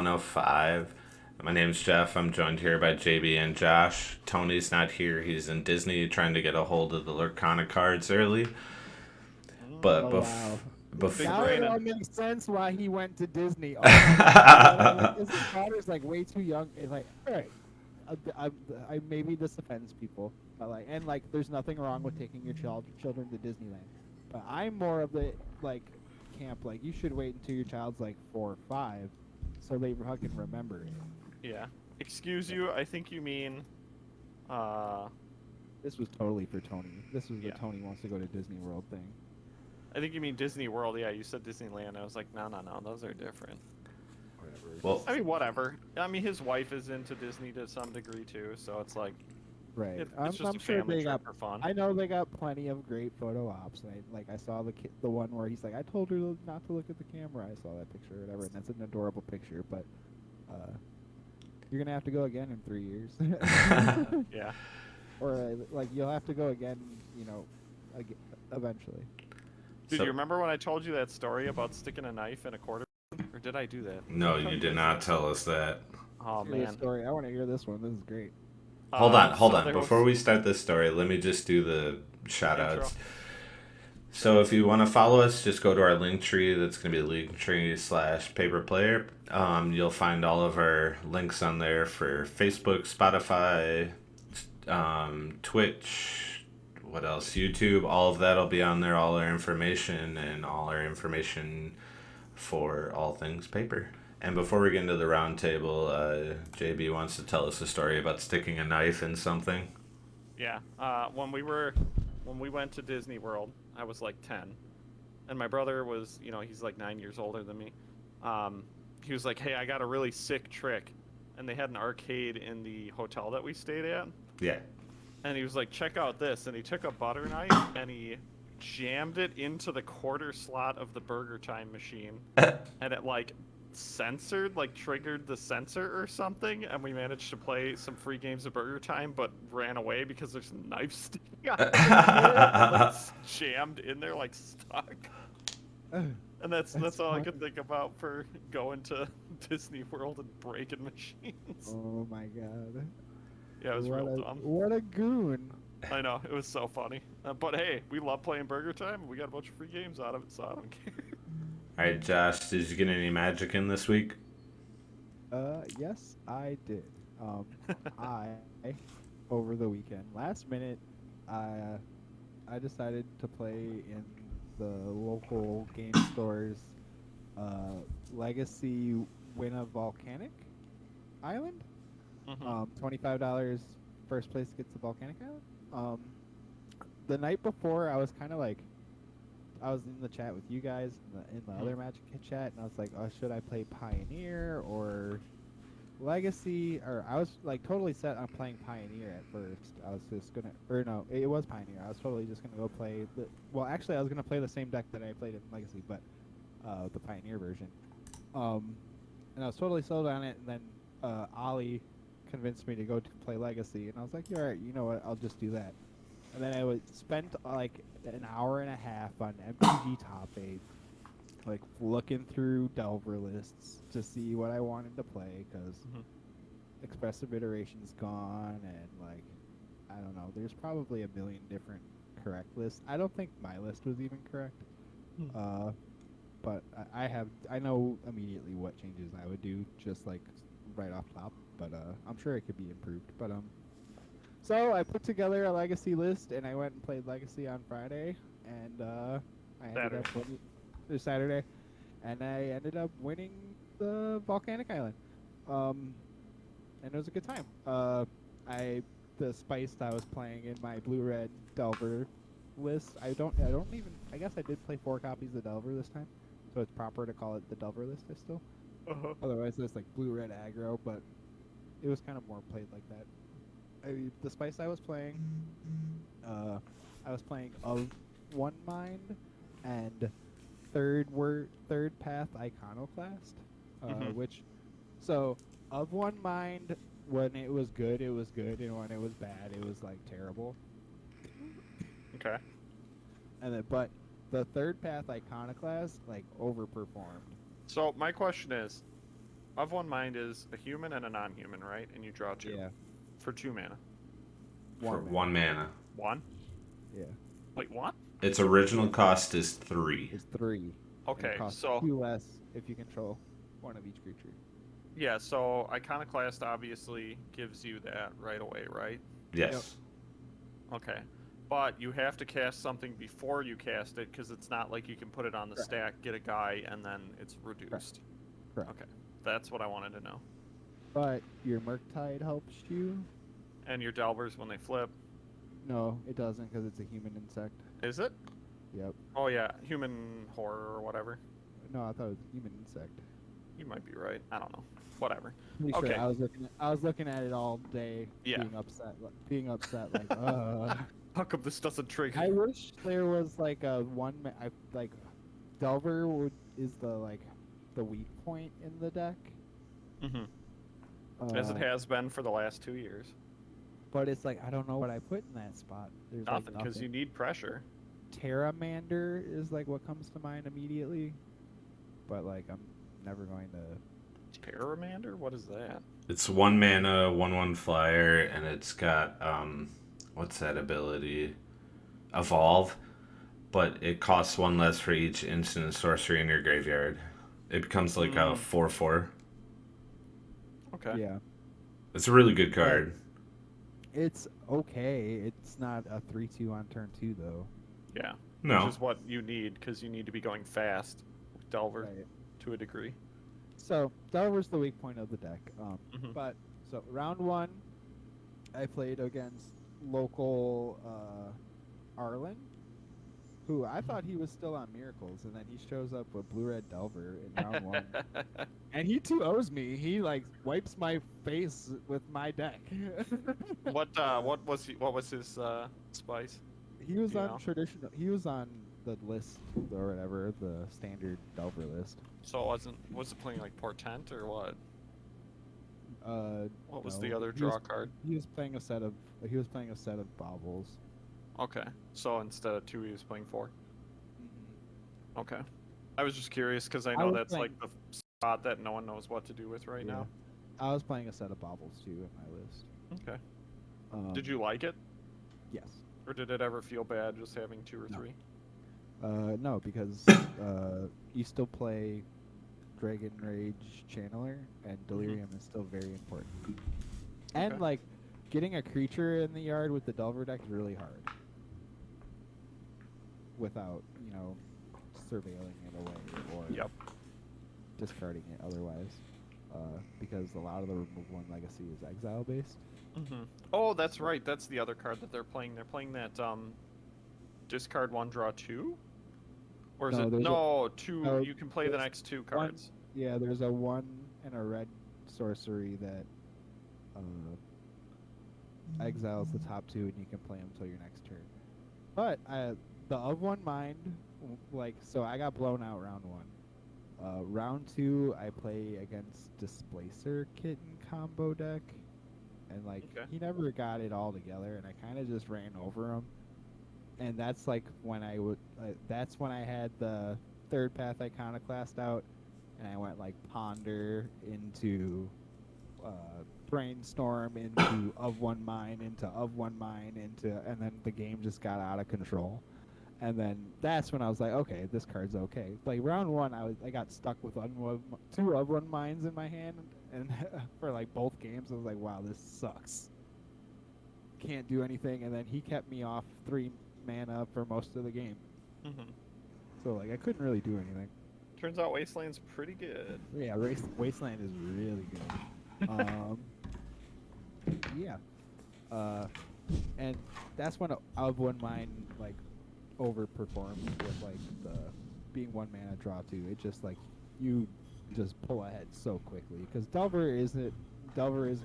105. My name's Jeff. I'm joined here by JB and Josh. Tony's not here. He's in Disney trying to get a hold of the Lurkana cards early. But Oh wow. Big Now before. it brain all and makes sense why he went to Disney. Oh my god. Like, his daughter's like way too young. It's like, all right, I maybe this offends people, but like, and like, there's nothing wrong with taking your children to Disneyland. But I'm more of the like camp. Like, you should wait until your child's like 4 or 5, so they fucking remember it. yeah. Excuse you, I think you mean uh This was totally for Tony. This was the Yeah. Tony wants to go to Disney World thing. I think you mean Disney World. Yeah, you said Disneyland. I was like, no, those are different. Whatever. Well, I mean, whatever. I mean, his wife is into Disney to some degree too, so it's like Right. it's just I'm a sure family they trip got. for fun. I know they got plenty of great photo ops. I saw the one where he's like, I told her not to look at the camera. I saw that picture or whatever, and that's an adorable picture. But you're gonna have to go again in 3 years, Yeah. or like you'll have to go again. You know, eventually. Dude, So- you remember when I told you that story about sticking a knife in a quarter? Or did I do that? no, you did not tell us that. Oh Hear this man. story. I want to hear this one. This is great. Hold on. So there Before was- we start this story, let me just do the shout Intro. outs. So if you want to follow us, just go to our link tree. That's going to be linktree/paperplayer. You'll find all of our links on there for Facebook, Spotify, Twitch, what else? YouTube. All of that will be on there. All our information and all our information for all things paper. And before we get into the round table, JB wants to tell us a story about sticking a knife in something. Yeah. When we went to Disney World, I was like 10, and my brother was, he's like 9 years older than me. He was like, "Hey, I got a really sick trick," and they had an arcade in the hotel that we stayed at, Yeah. and he was like, "Check out this," and he took a butter knife and he jammed it into the quarter slot of the Burger Time machine, and it like triggered the sensor or something, and we managed to play some free games of Burger Time, but ran away because there's a knife sticking out of it, like, it's jammed in there, like stuck. And that's all I could think about for going to Disney World and breaking machines. Oh my god. Yeah, it was real dumb. What a goon. I know, it was so funny. But hey, we love playing Burger Time, and we got a bunch of free games out of it, so I don't care. All right, Josh, did you get any magic in this week? Yes, I did. I over the weekend, last minute, I decided to play in the local game store's Legacy Win a Volcanic Island. Mhm. $25. First place gets the Volcanic Island. The night before, I was kind of like, I was in the chat with you guys in the other Magic Kit chat, and I was like, oh, should I play Pioneer or Legacy? Or I was like totally set on playing Pioneer at first. I was just gonna, or no, it was Pioneer. I was totally just gonna go play the. Well, actually, I was gonna play the same deck that I played in Legacy, but the Pioneer version. And I was totally sold on it, and then Ollie convinced me to go to play Legacy, and I was like, yeah, all right, you know what? I'll just do that. And then I would spent like an hour and a half on MTG Top 8, like looking through Delver lists to see what I wanted to play, because Expressive Iteration's gone, and like, I don't know, there's probably a million different correct lists. I don't think my list was even correct. But I know immediately what changes I would do, just like right off top, but I'm sure it could be improved. But so I put together a Legacy list, and I went and played Legacy on Friday, and I ended up winning Saturday, and I ended up winning the Volcanic Island, and it was a good time. The spice I was playing in my blue-red Delver list. I guess I did play 4 copies of Delver this time, so it's proper to call it the Delver list. I still. Otherwise, it's like blue-red aggro, but it was kind of more played like that. The spice I was playing, I was playing of One Mind and Third Path Iconoclast, which, so of One Mind, when it was good, and when it was bad, it was like terrible. Okay. And then, but the Third Path Iconoclast like overperformed. So my question is, Of One Mind is a human and a non-human, right? And you draw 2 Yeah. for 2 mana. For mana. 1 mana. 1? Yeah. Wait, what? Its original cost is 3. It's 3. and Okay, it costs so 2 less if you control one of each creature. yeah, so Iconoclast obviously gives you that right away, right? Yes. Okay. But you have to cast something before you cast it, because it's not like you can put it on the Correct. stack, get a guy, and then it's reduced. Correct. Okay. That's what I wanted to know. But your Murktide helps you. And your Delvers when they flip. No, it doesn't because it's a human insect. Is it? Yep. Oh yeah, human horror or whatever. No, I thought it was a human insect. You might be right. I don't know. Whatever. Pretty Okay. sure I was looking at it all day, Yeah. being upset, like, How come this doesn't trigger? I wish there was like a like Delver is the weak point in the deck. Mm-hmm. As it Uh, has been for the last 2 years. But it's like I don't know what I put in that spot. There's Nothing, like because you need pressure. Terramander is like what comes to mind immediately. But like I'm never going to. Terramander? What is that? It's 1 mana, 1/1 flyer, and it's got what's that ability? Evolve, but it costs 1 less for each instant and sorcery in your graveyard. It becomes like a 4/4. Okay. Yeah, It's a really good card. it's okay. It's not a 3/2 on turn 2 though. Yeah. No. Which is what you need, because you need to be going fast with Delver Right. to a degree. So Delver's the weak point of the deck. Mhm. But so round 1, I played against local Arlen, who I thought he was still on Miracles, and then he shows up with Blue Red Delver in round 1, and he 2-0s me. He like wipes my face with my deck. What was his spice? He was You on know? traditional. He was on the list or whatever, the standard Delver list. So was it playing like Portent or what? What was no, the other he was- draw card? He was playing a set of baubles. Okay. So instead of 2 he was playing 4. Okay. I was just curious because I I know was that's playing- like the spot that no one knows what to do with right now. I was playing a set of baubles too in my list. Okay. Um, Did you like it? Yes. Or did it ever feel bad just having 2 or No. 3? No, because you still play Dragon Rage Channeler, and Delirium is still very important. And Okay. like, getting a creature in the yard with the Delver deck is really hard. Without, surveilling it away or Yep. discarding it otherwise. Because a lot of the Remove One Legacy is exile based. Mm-hmm. Oh, that's right. That's the other card that they're playing. They're playing that discard 1, draw 2? Or is No, it there's a- 2? no, You can play the there's next 2 one- cards. Yeah, there's a 1 and a red sorcery that exiles the top 2, and you can play them until your next turn. But the of one mind, so I got blown out round 1. Round 2, I play against Displacer Kitten combo deck, and Okay. he never got it all together, and I kind of just ran over him. And that's like when that's when I had the third path Iconoclast out, and I went like Ponder into Brainstorm into of one mine into of one mine into, and then the game just got out of control. And then that's when I was like, okay, this card's okay. Like round 1, I got stuck with 2 of one mines in my hand, and for like both games, I was like, wow, this sucks. Can't do anything, and then he kept me off 3 mana for most of the game. Mm-hmm. So like I couldn't really do anything. Turns out Wasteland's pretty good. Yeah, Wasteland is really good. Yeah. And that's when of one mine like overperforms with like the being 1 mana draw 2. It just like you just pull ahead so quickly because Delver is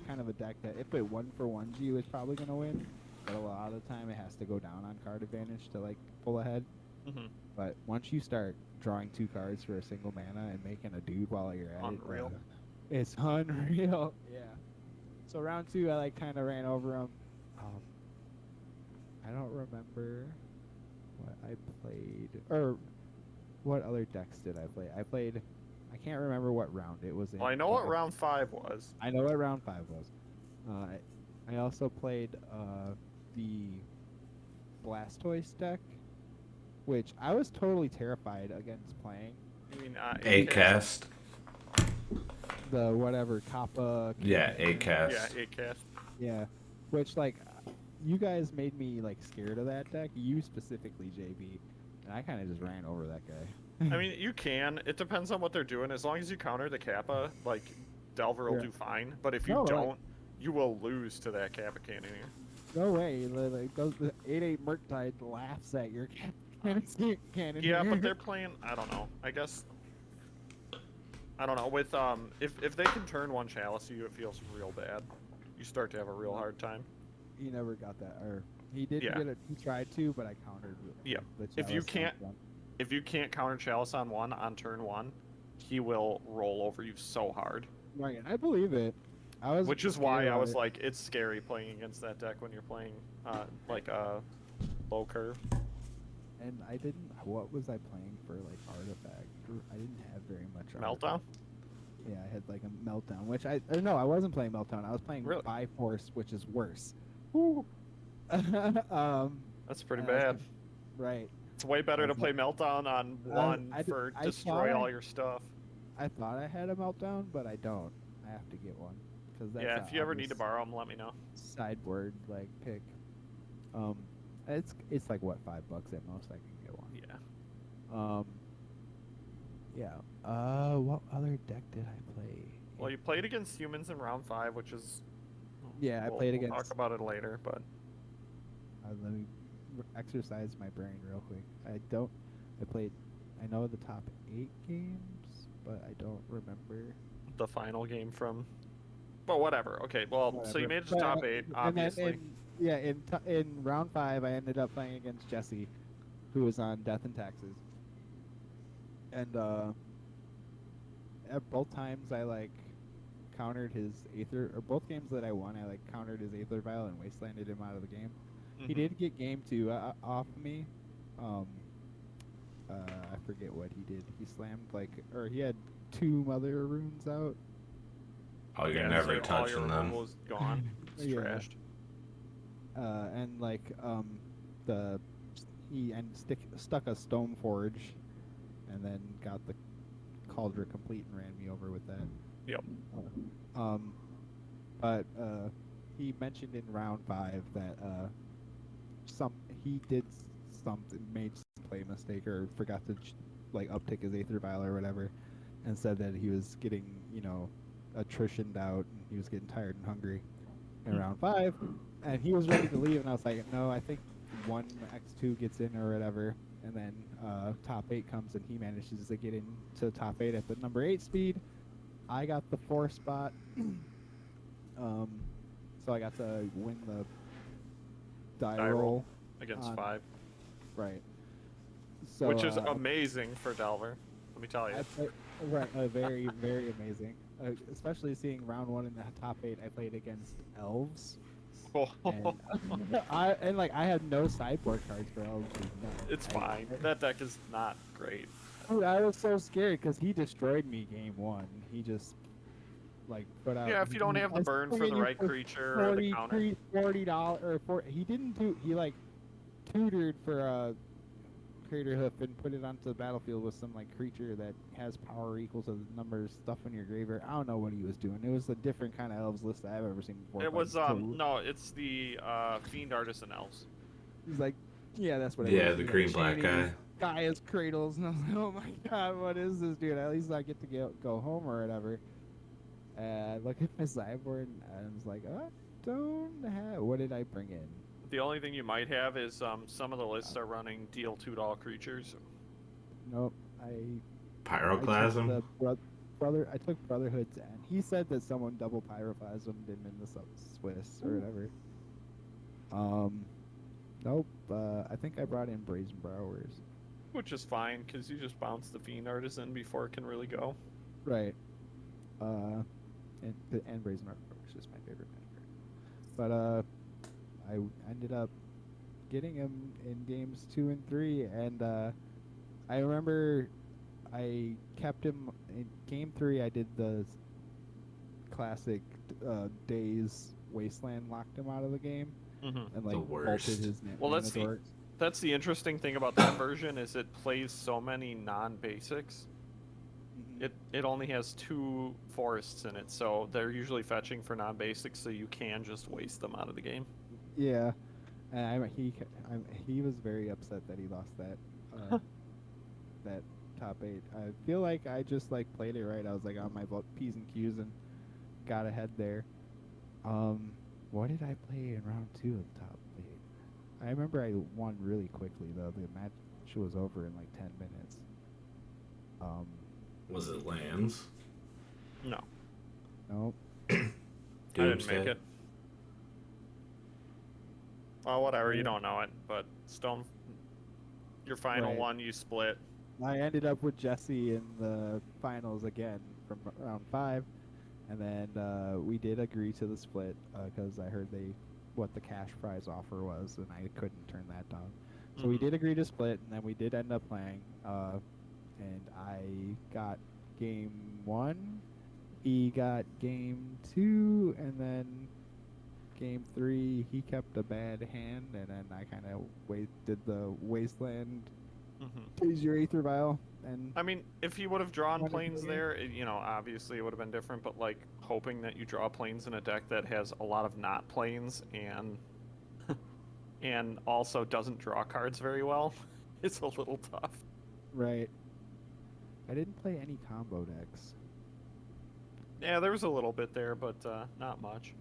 kind of a deck that if it 1-for-1s you, it's probably gonna win. But a lot of the time it has to go down on card advantage to like pull ahead. Mm-hmm. But once you start drawing 2 cards for a single mana and making a dude while you're at Unreal. it, it's unreal. Yeah. So round 2, I like kind of ran over him. I don't remember what I played or what other decks did I play. I can't remember what round it was in. Well, I know but what round 5 was. I know what round 5 was. I also played the Blastoise deck, which I was totally terrified against playing. I mean, A cast. The whatever Kappa. Yeah, A cast. Yeah, 8-cast. Yeah, which like you guys made me like scared of that deck. You specifically, JB, and I kind of just ran over that guy. I mean, you can. It depends on what they're doing. As long as you counter the Kappa, like, Delver will Yeah. do fine. But if you No, like- don't, you will lose to that Kappa Cannoneer. No way! Like those the 8/8 Murktide laughs at your cannon. Yeah, but they're playing. I don't know. I guess. I don't know. With if they can turn one Chalice you, it feels real bad. You start to have a real hard time. He never got that, or he did Yeah. get it. He tried to, but I countered. Yeah. the If you Chalice can't- on one. If you can't counter Chalice on one on turn 1, he will roll over you so hard. Right, I believe it. I was. Which is scared why I of was it. like, it's scary playing against that deck when you're playing like low curve. And I didn't. What was I playing for like artifact? I didn't have very much. Meltdown? Yeah, I had like a meltdown, which I no, I wasn't playing meltdown. I was playing Really? Bifrost, which is worse. Woo. um, That's pretty and I was bad. like, right. It's way better to was play Meltdown on one I d- for I destroy thought all your stuff. I thought I had a meltdown, but I don't. I have to get one because that's Yeah, a if you ever need to obvious borrow them, let me know. sideboard like pick. It's like what, $5 at most. I can get one. Yeah. Yeah. What other deck did I play? Well, you played against humans in round 5, which is. Yeah, I we'll- played we'll against. talk about it later, but Let me exercise my brain real quick. I know the top 8 games, but I don't remember. the final game from. But whatever. Okay, well, so Whatever. you made it to But, top 8, and then obviously. in round 5, I ended up playing against Jesse, who was on Death and Taxes. And at both times I like countered his Aether, or both games that I won, I like countered his Aether Vial and wastelanded him out of the game. He Mhm. did get game 2 off of me. I forget what he did. He slammed or he had 2 Mother Runes out. Oh, you're Yeah, never so all touching your them. removal is gone. It's Yeah. trashed. And he stuck a Stone Forge, and then got the Cauldron complete and ran me over with that. Yep. But he mentioned in round 5 that he did made some play mistake or forgot to uptick his Aether Vial or whatever, and said that he was getting attritioned out and he was getting tired and hungry in round 5, and he was ready to leave, and I was like, no, I think 1x2 gets in or whatever, and then top 8 comes and he manages to get into top 8 at the number 8 speed. I got the 4 spot, so I got to win the die Die roll roll Against on- 5. right. So, Which is amazing for Delver. Let me tell you. very very amazing, especially seeing round 1 in the top 8. I played against elves. And, I had no sideboard cards for elves. It's fine. That deck is not great. Dude, I was so scared because he destroyed me game 1. He just put out. Yeah, if you don't have the I burn for played the you right for creature or the counter. $40 or he didn't do. He tutored for a Crater Hoof and put it onto the battlefield with some creature that has power equal to the number of stuff in your graveyard. I don't know what he was doing. It was a different kind of elves list I've ever seen before. It but was so- no, it's the Fiend Artisan Elves. He's like, yeah, that's what it Yeah, was. the He's green black chaining guy. his Gaia's cradles, and I was like, oh my god, what is this, dude? At least I get to go home or whatever. And I look at my sideboard, and I was like, I don't have. What did I bring in? The only thing you might have is some of the lists are running deal $2 creatures. Nope. I Pyroclasm? I took Brotherhood's, and he said that someone double Pyroclasmed him in the Swiss or whatever. Nope. I think I brought in Brazen Browers. Which is fine, because you just bounce the Fiend Artisan before it can really go. Right. And Brazen Browers is my favorite magic card. But I ended up getting him in games 2 and 3, and I remember I kept him in game 3. I did the classic days wasteland, locked him out of the game, Mm-hmm. and like worst. bolted his Well, mana that's the dork. that's the interesting thing about that version is it plays so many non-basics. Mhm. It only has 2 forests in it, so they're usually fetching for non-basics, so you can just waste them out of the game. Yeah, and he was very upset that he lost that that top 8. I feel like I just like played it right. I was like on my P's and Q's and got ahead there. What did I play in round 2 of the top 8? I remember I won really quickly though. The match was over in like 10 minutes. Was it lands? No, Nope. I didn't make it. Well, whatever. You don't know it, but Stone, your final Right. one, you split. I ended up with Jesse in the finals again from round 5, and then we did agree to the split because I heard what the cash prize offer was, and I couldn't turn that down. So we Mhm. did agree to split, and then we did end up playing. And I got game 1, he got game 2, and then game 3 he kept a bad hand, and then I kind of did the wasteland. Mhm. Is your Aether Vial, and I mean, if he would have drawn Wanted to planes play. there, obviously it would have been different. But like hoping that you draw planes in a deck that has a lot of not planes and and also doesn't draw cards very well, it's a little tough. right. I didn't play any combo decks. Yeah, there was a little bit there, but not much.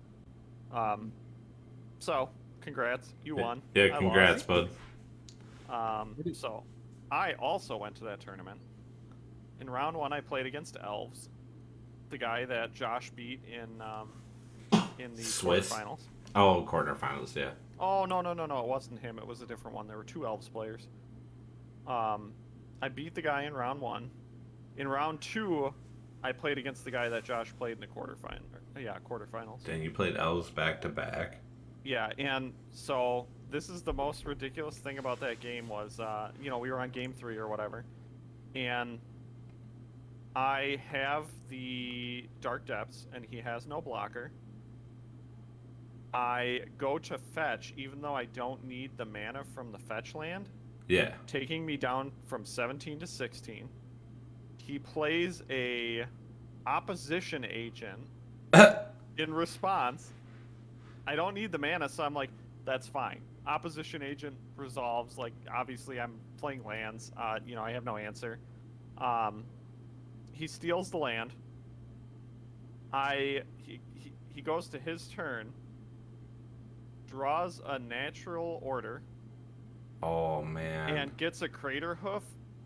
So congrats, you won. Yeah, I congrats, bud. lost. So I also went to that tournament. In round 1, I played against Elves, the guy that Josh beat in the Swiss? quarterfinals. Oh, quarterfinals, yeah. Oh no, it wasn't him. It was a different one. There were 2 Elves players. I beat the guy in round 1. In round 2, I played against the guy that Josh played in the quarterfinals. Dang, you played elves back to back. Yeah, and so this is the most ridiculous thing about that game was, we were on game 3 or whatever, and I have the Dark Depths, and he has no blocker. I go to fetch, even though I don't need the mana from the fetch land, Yeah. taking me down from 17 to 16. He plays a opposition agent in response. I don't need the mana, so I'm like, that's fine. Opposition agent resolves. Like, obviously, I'm playing lands. I have no answer. He steals the land. He goes to his turn, draws a natural order, Oh, man. and gets a Crater Hoof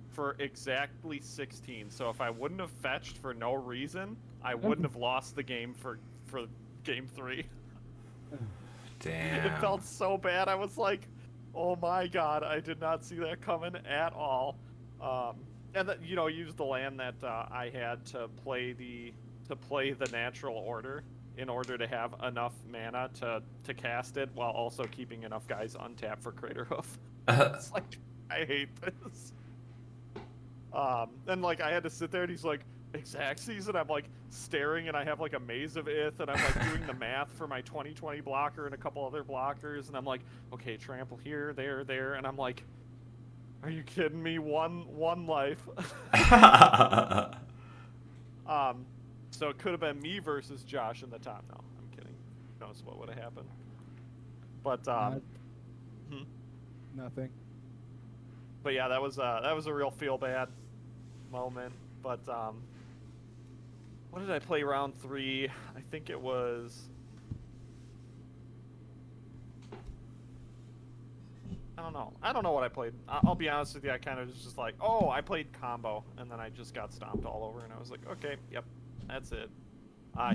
for exactly 16. So if I wouldn't have fetched for no reason, I wouldn't have lost the game for game 3. Damn. It felt so bad. I was like, oh my god, I did not see that coming at all. And that, used the land that I had to play the natural order in order to have enough mana to cast it while also keeping enough guys untapped for Crater Hoof. It's like, I hate this. And like I had to sit there and he's like, exact season. I'm like staring and I have like a Maze of Ith and I'm like doing the math for my 2020 blocker and a couple other blockers and I'm like, okay, trample here, there, and I'm like, are you kidding me? One life. So it could have been me versus Josh in the top. No, I'm kidding. Who knows what would have happened? But Nothing. But yeah, that was a real feel bad moment. But what did I play round 3? I think it was. I don't know what I played. I'll be honest with you. I kind of just like, oh, I played combo, and then I just got stomped all over, and I was like, okay, yep, that's it.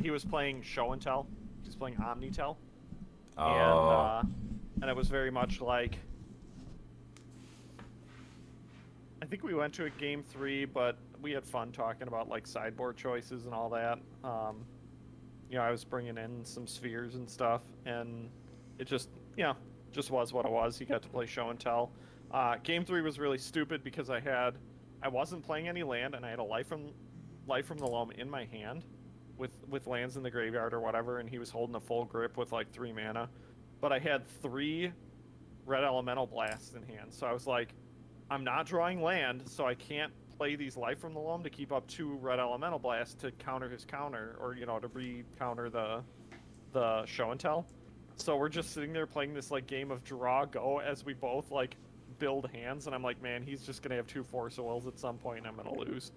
He was playing Show and Tell. He was playing Omnitel. Oh. And it was very much like. I think we went to a game 3, but we had fun talking about like sideboard choices and all that. I was bringing in some spheres and stuff, and it just was what it was. He got to play Show and Tell. Game 3 was really stupid because I had I wasn't playing any land, and I had a Life from the Loam in my hand, with lands in the graveyard or whatever, and he was holding a full grip with like 3 mana, but I had 3 red elemental blasts in hand, so I was like, I'm not drawing land, so I can't play these Life from the Loam to keep up 2 red elemental blasts to counter his counter, or to re-counter the show and tell. So we're just sitting there playing this like game of draw go as we both like build hands, and I'm like, man, he's just gonna have 2 Force of Wills at some point, and I'm gonna lose.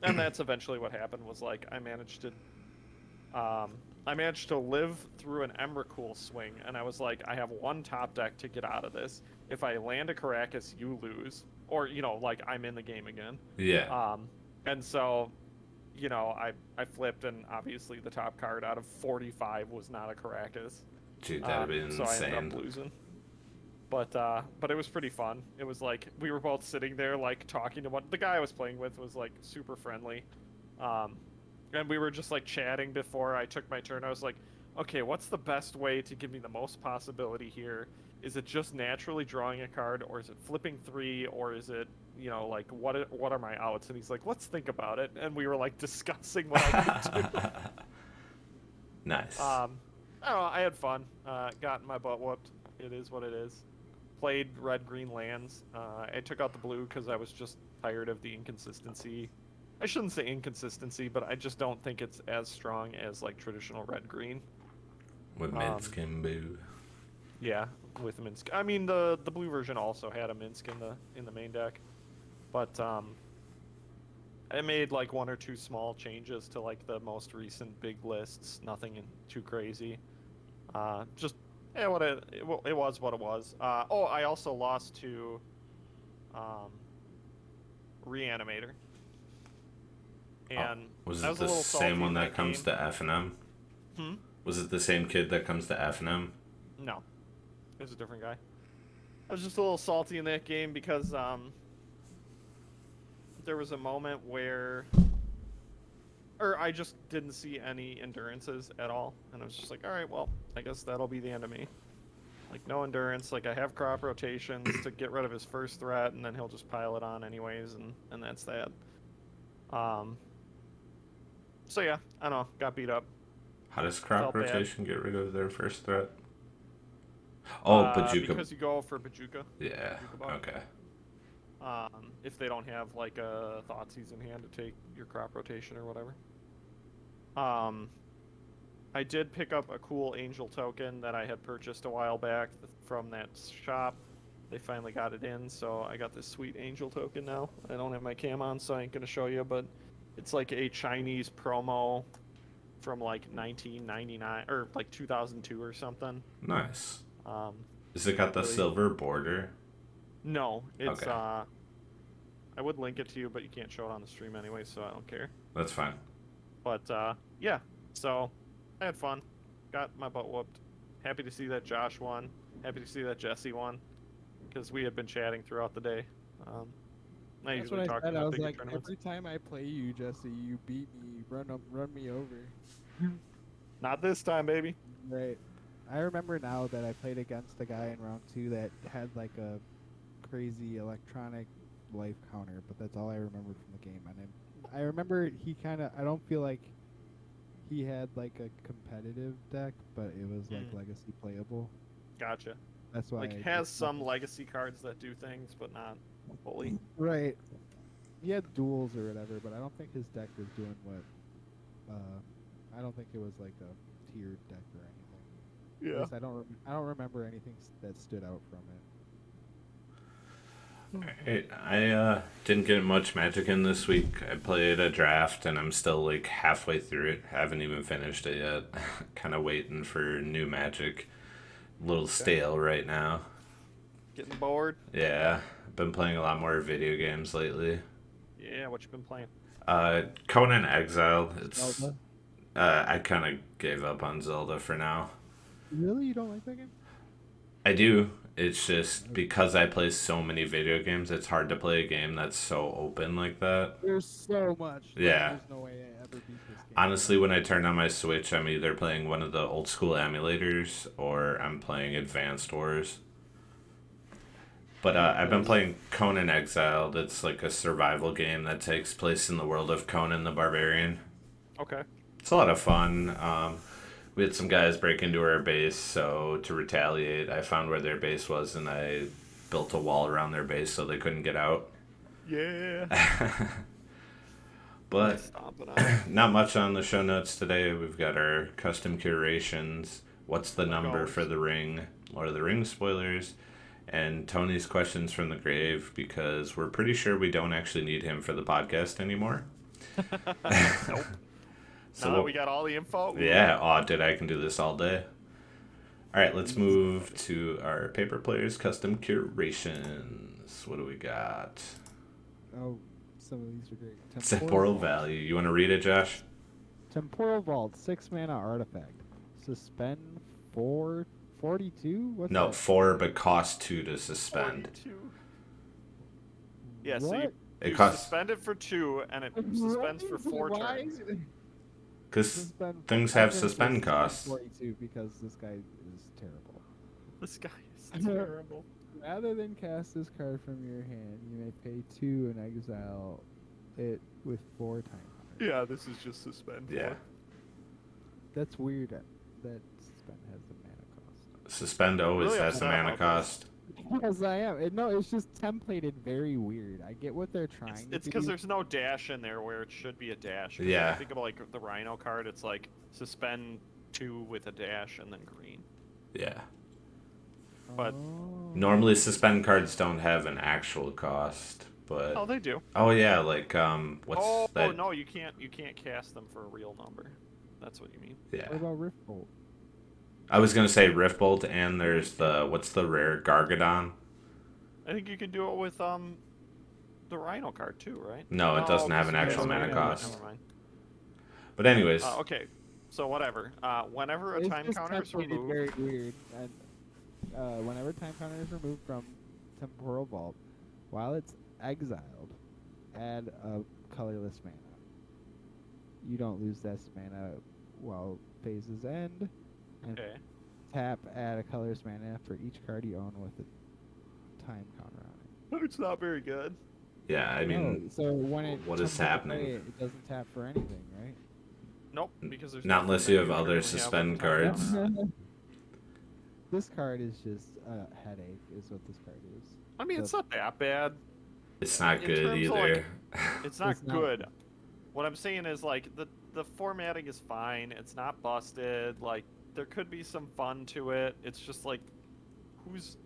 And that's eventually what happened. Was like I managed to live through an Emrakul swing, and I was like, I have 1 top deck to get out of this. If I land a Karakas, you lose, or like I'm in the game again. Yeah. And so, I flipped, and obviously the top card out of 45 was not a Karakas. Dude, that'd be So I ended insane. up losing. But it was pretty fun. It was like we were both sitting there like talking to the guy I was playing with was like super friendly, and we were just like chatting before I took my turn. I was like, okay, what's the best way to give me the most possibility here? Is it just naturally drawing a card, or is it flipping 3, or is it like what are my outs? And he's like, let's think about it. And we were like discussing what I could do. Nice. I don't know, I had fun. Got my butt whooped. It is what it is. Played red-green lands. I took out the blue because I was just tired of the inconsistency. I shouldn't say inconsistency, but I just don't think it's as strong as like traditional red-green. With Minsk and Boo. Yeah, with Minsk. I mean, the blue version also had a Minsk in the main deck, but I made like 1 or 2 small changes to like the most recent big lists. Nothing too crazy. Just yeah, it was what it was. I also lost to Reanimator. And Was I it was a the little salty same one in that comes game. to F&M? Hmm? Was it the same kid that comes to F&M? No, it was a different guy. I was just a little salty in that game because there was a moment where, or I just didn't see any endurances at all, and I was just like, all right, well, I guess that'll be the end of me. Like no endurance. Like I have crop rotations to get rid of his first threat, and then he'll just pile it on anyways, and that's that. So yeah, I don't know. Got beat up. How does crop Felt bad. rotation get rid of their first threat? Oh, Bajuka. Because you go for Bajuka. Yeah, Bajuka bot. okay. If they don't have like a Thoughtseize in hand to take your crop rotation or whatever. I did pick up a cool angel token that I had purchased a while back from that shop. They finally got it in, so I got this sweet angel token now. I don't have my cam on, so I ain't gonna show you, but it's like a Chinese promo from like 1999 or like 2002 or something. Nice. Um, Has it got the really- silver border? No, it's Okay. I would link it to you, but you can't show it on the stream anyway, so I don't care. That's fine. But yeah, so I had fun. Got my butt whooped. Happy to see that Josh won. Happy to see that Jesse won, because we had been chatting throughout the day. I That's usually what I talk said. I about was bigger like, tournaments. every time I play you, Jesse, you beat me, run me over. Not this time, baby. Right. I remember now that I played against a guy in round 2 that had like a crazy electronic life counter, but that's all I remember from the game. And I remember he I don't feel like he had like a competitive deck, but it was like legacy playable. Gotcha. That's why. Like I has just- some legacy cards that do things, but not fully. Right. He had duels or whatever, but I don't think his deck was doing what. I don't think it was like a tiered deck or anything. At least I don't remember anything that stood out from it. I didn't get much Magic in this week. I played a draft and I'm still like halfway through it. Haven't even finished it yet. Kind of waiting for new Magic. A little stale right now. Getting bored. Yeah, been playing a lot more video games lately. Yeah, what you been playing? Conan Exile. It's Zelda? I kind of gave up on Zelda for now. Really, you don't like that game? I do. It's just because I play so many video games, it's hard to play a game that's so open like that. There's so much. Yeah. There's no way I ever beat this game. Honestly, when I turn on my Switch, I'm either playing one of the old school emulators or I'm playing Advanced Wars. But I've been playing Conan Exiled. It's like a survival game that takes place in the world of Conan the Barbarian. Okay. It's a lot of fun. We had some guys break into our base, so to retaliate, I found where their base was and I built a wall around their base so they couldn't get out. Yeah. But Stomping on. not much on the show notes today. We've got our custom curations. What's the number Goals. for the ring? Lord of the Rings spoilers. And Tony's questions from the grave because we're pretty sure we don't actually need him for the podcast anymore. Nope. So Now that we got all the info. yeah, I can do this all day. All right, let's move to our paper players custom curations. What do we got? Oh, some of these are great. Temporal Vault. value. You want to read it, Josh? Temporal Vault, 6 mana artifact. Suspend 42? What's No, that? 4, but cost 2 to suspend. 42. Yeah, so What? It you costs suspend it for 2, and it suspends for 4 Why turns. is it- because Suspend- things I'm have gonna say suspend suspend costs. 42 because this guy is terrible. This guy is terrible. Rather than cast this card from your hand, you may pay 2 and exile it with 4 times. Yeah, this is just suspend. Yeah, That's weird that suspend has the mana cost. suspend always Really has the upset mana about cost. Because I am. No, it's just templated very weird. I get what they're trying It's to because do. there's no dash in there where it should be a dash. 'Cause Yeah. If you think of like the Rhino card, it's like suspend 2 with a dash and then green. Yeah. but Oh. Normally, suspend cards don't have an actual cost, but Oh, they do. oh yeah, like what's Oh that? no, you can't cast them for a real number. That's what you mean. Yeah, What about Rift Bolt? I was gonna say Riftbolt, and there's the what's the rare Gargadon? I think you can do it with the Rhino card too, right? No, it doesn't have an because actual it has mana mana, cost. Never mind. But anyways, Okay, so whatever. Whenever a It's time just counter is templated removed, very weird. And whenever time counter is removed from Temporal Vault, while it's exiled, add a colorless mana. You don't lose this mana while phases end. And okay. tap, add a colorless mana for each card you own with a time counter on it. It's not very good. yeah, I mean, No, so when it what is comes into happening? play, it doesn't tap for anything, right? Nope, because there's not nothing unless that you have can other really have suspend with the time cards. counter. This card is just a headache, is what this card is. I mean, it's not that bad. It's not In good terms of, either. It's not It's not good. good. What I'm saying is like the formatting is fine. It's not busted. Like there could be some fun to it. It's just like who's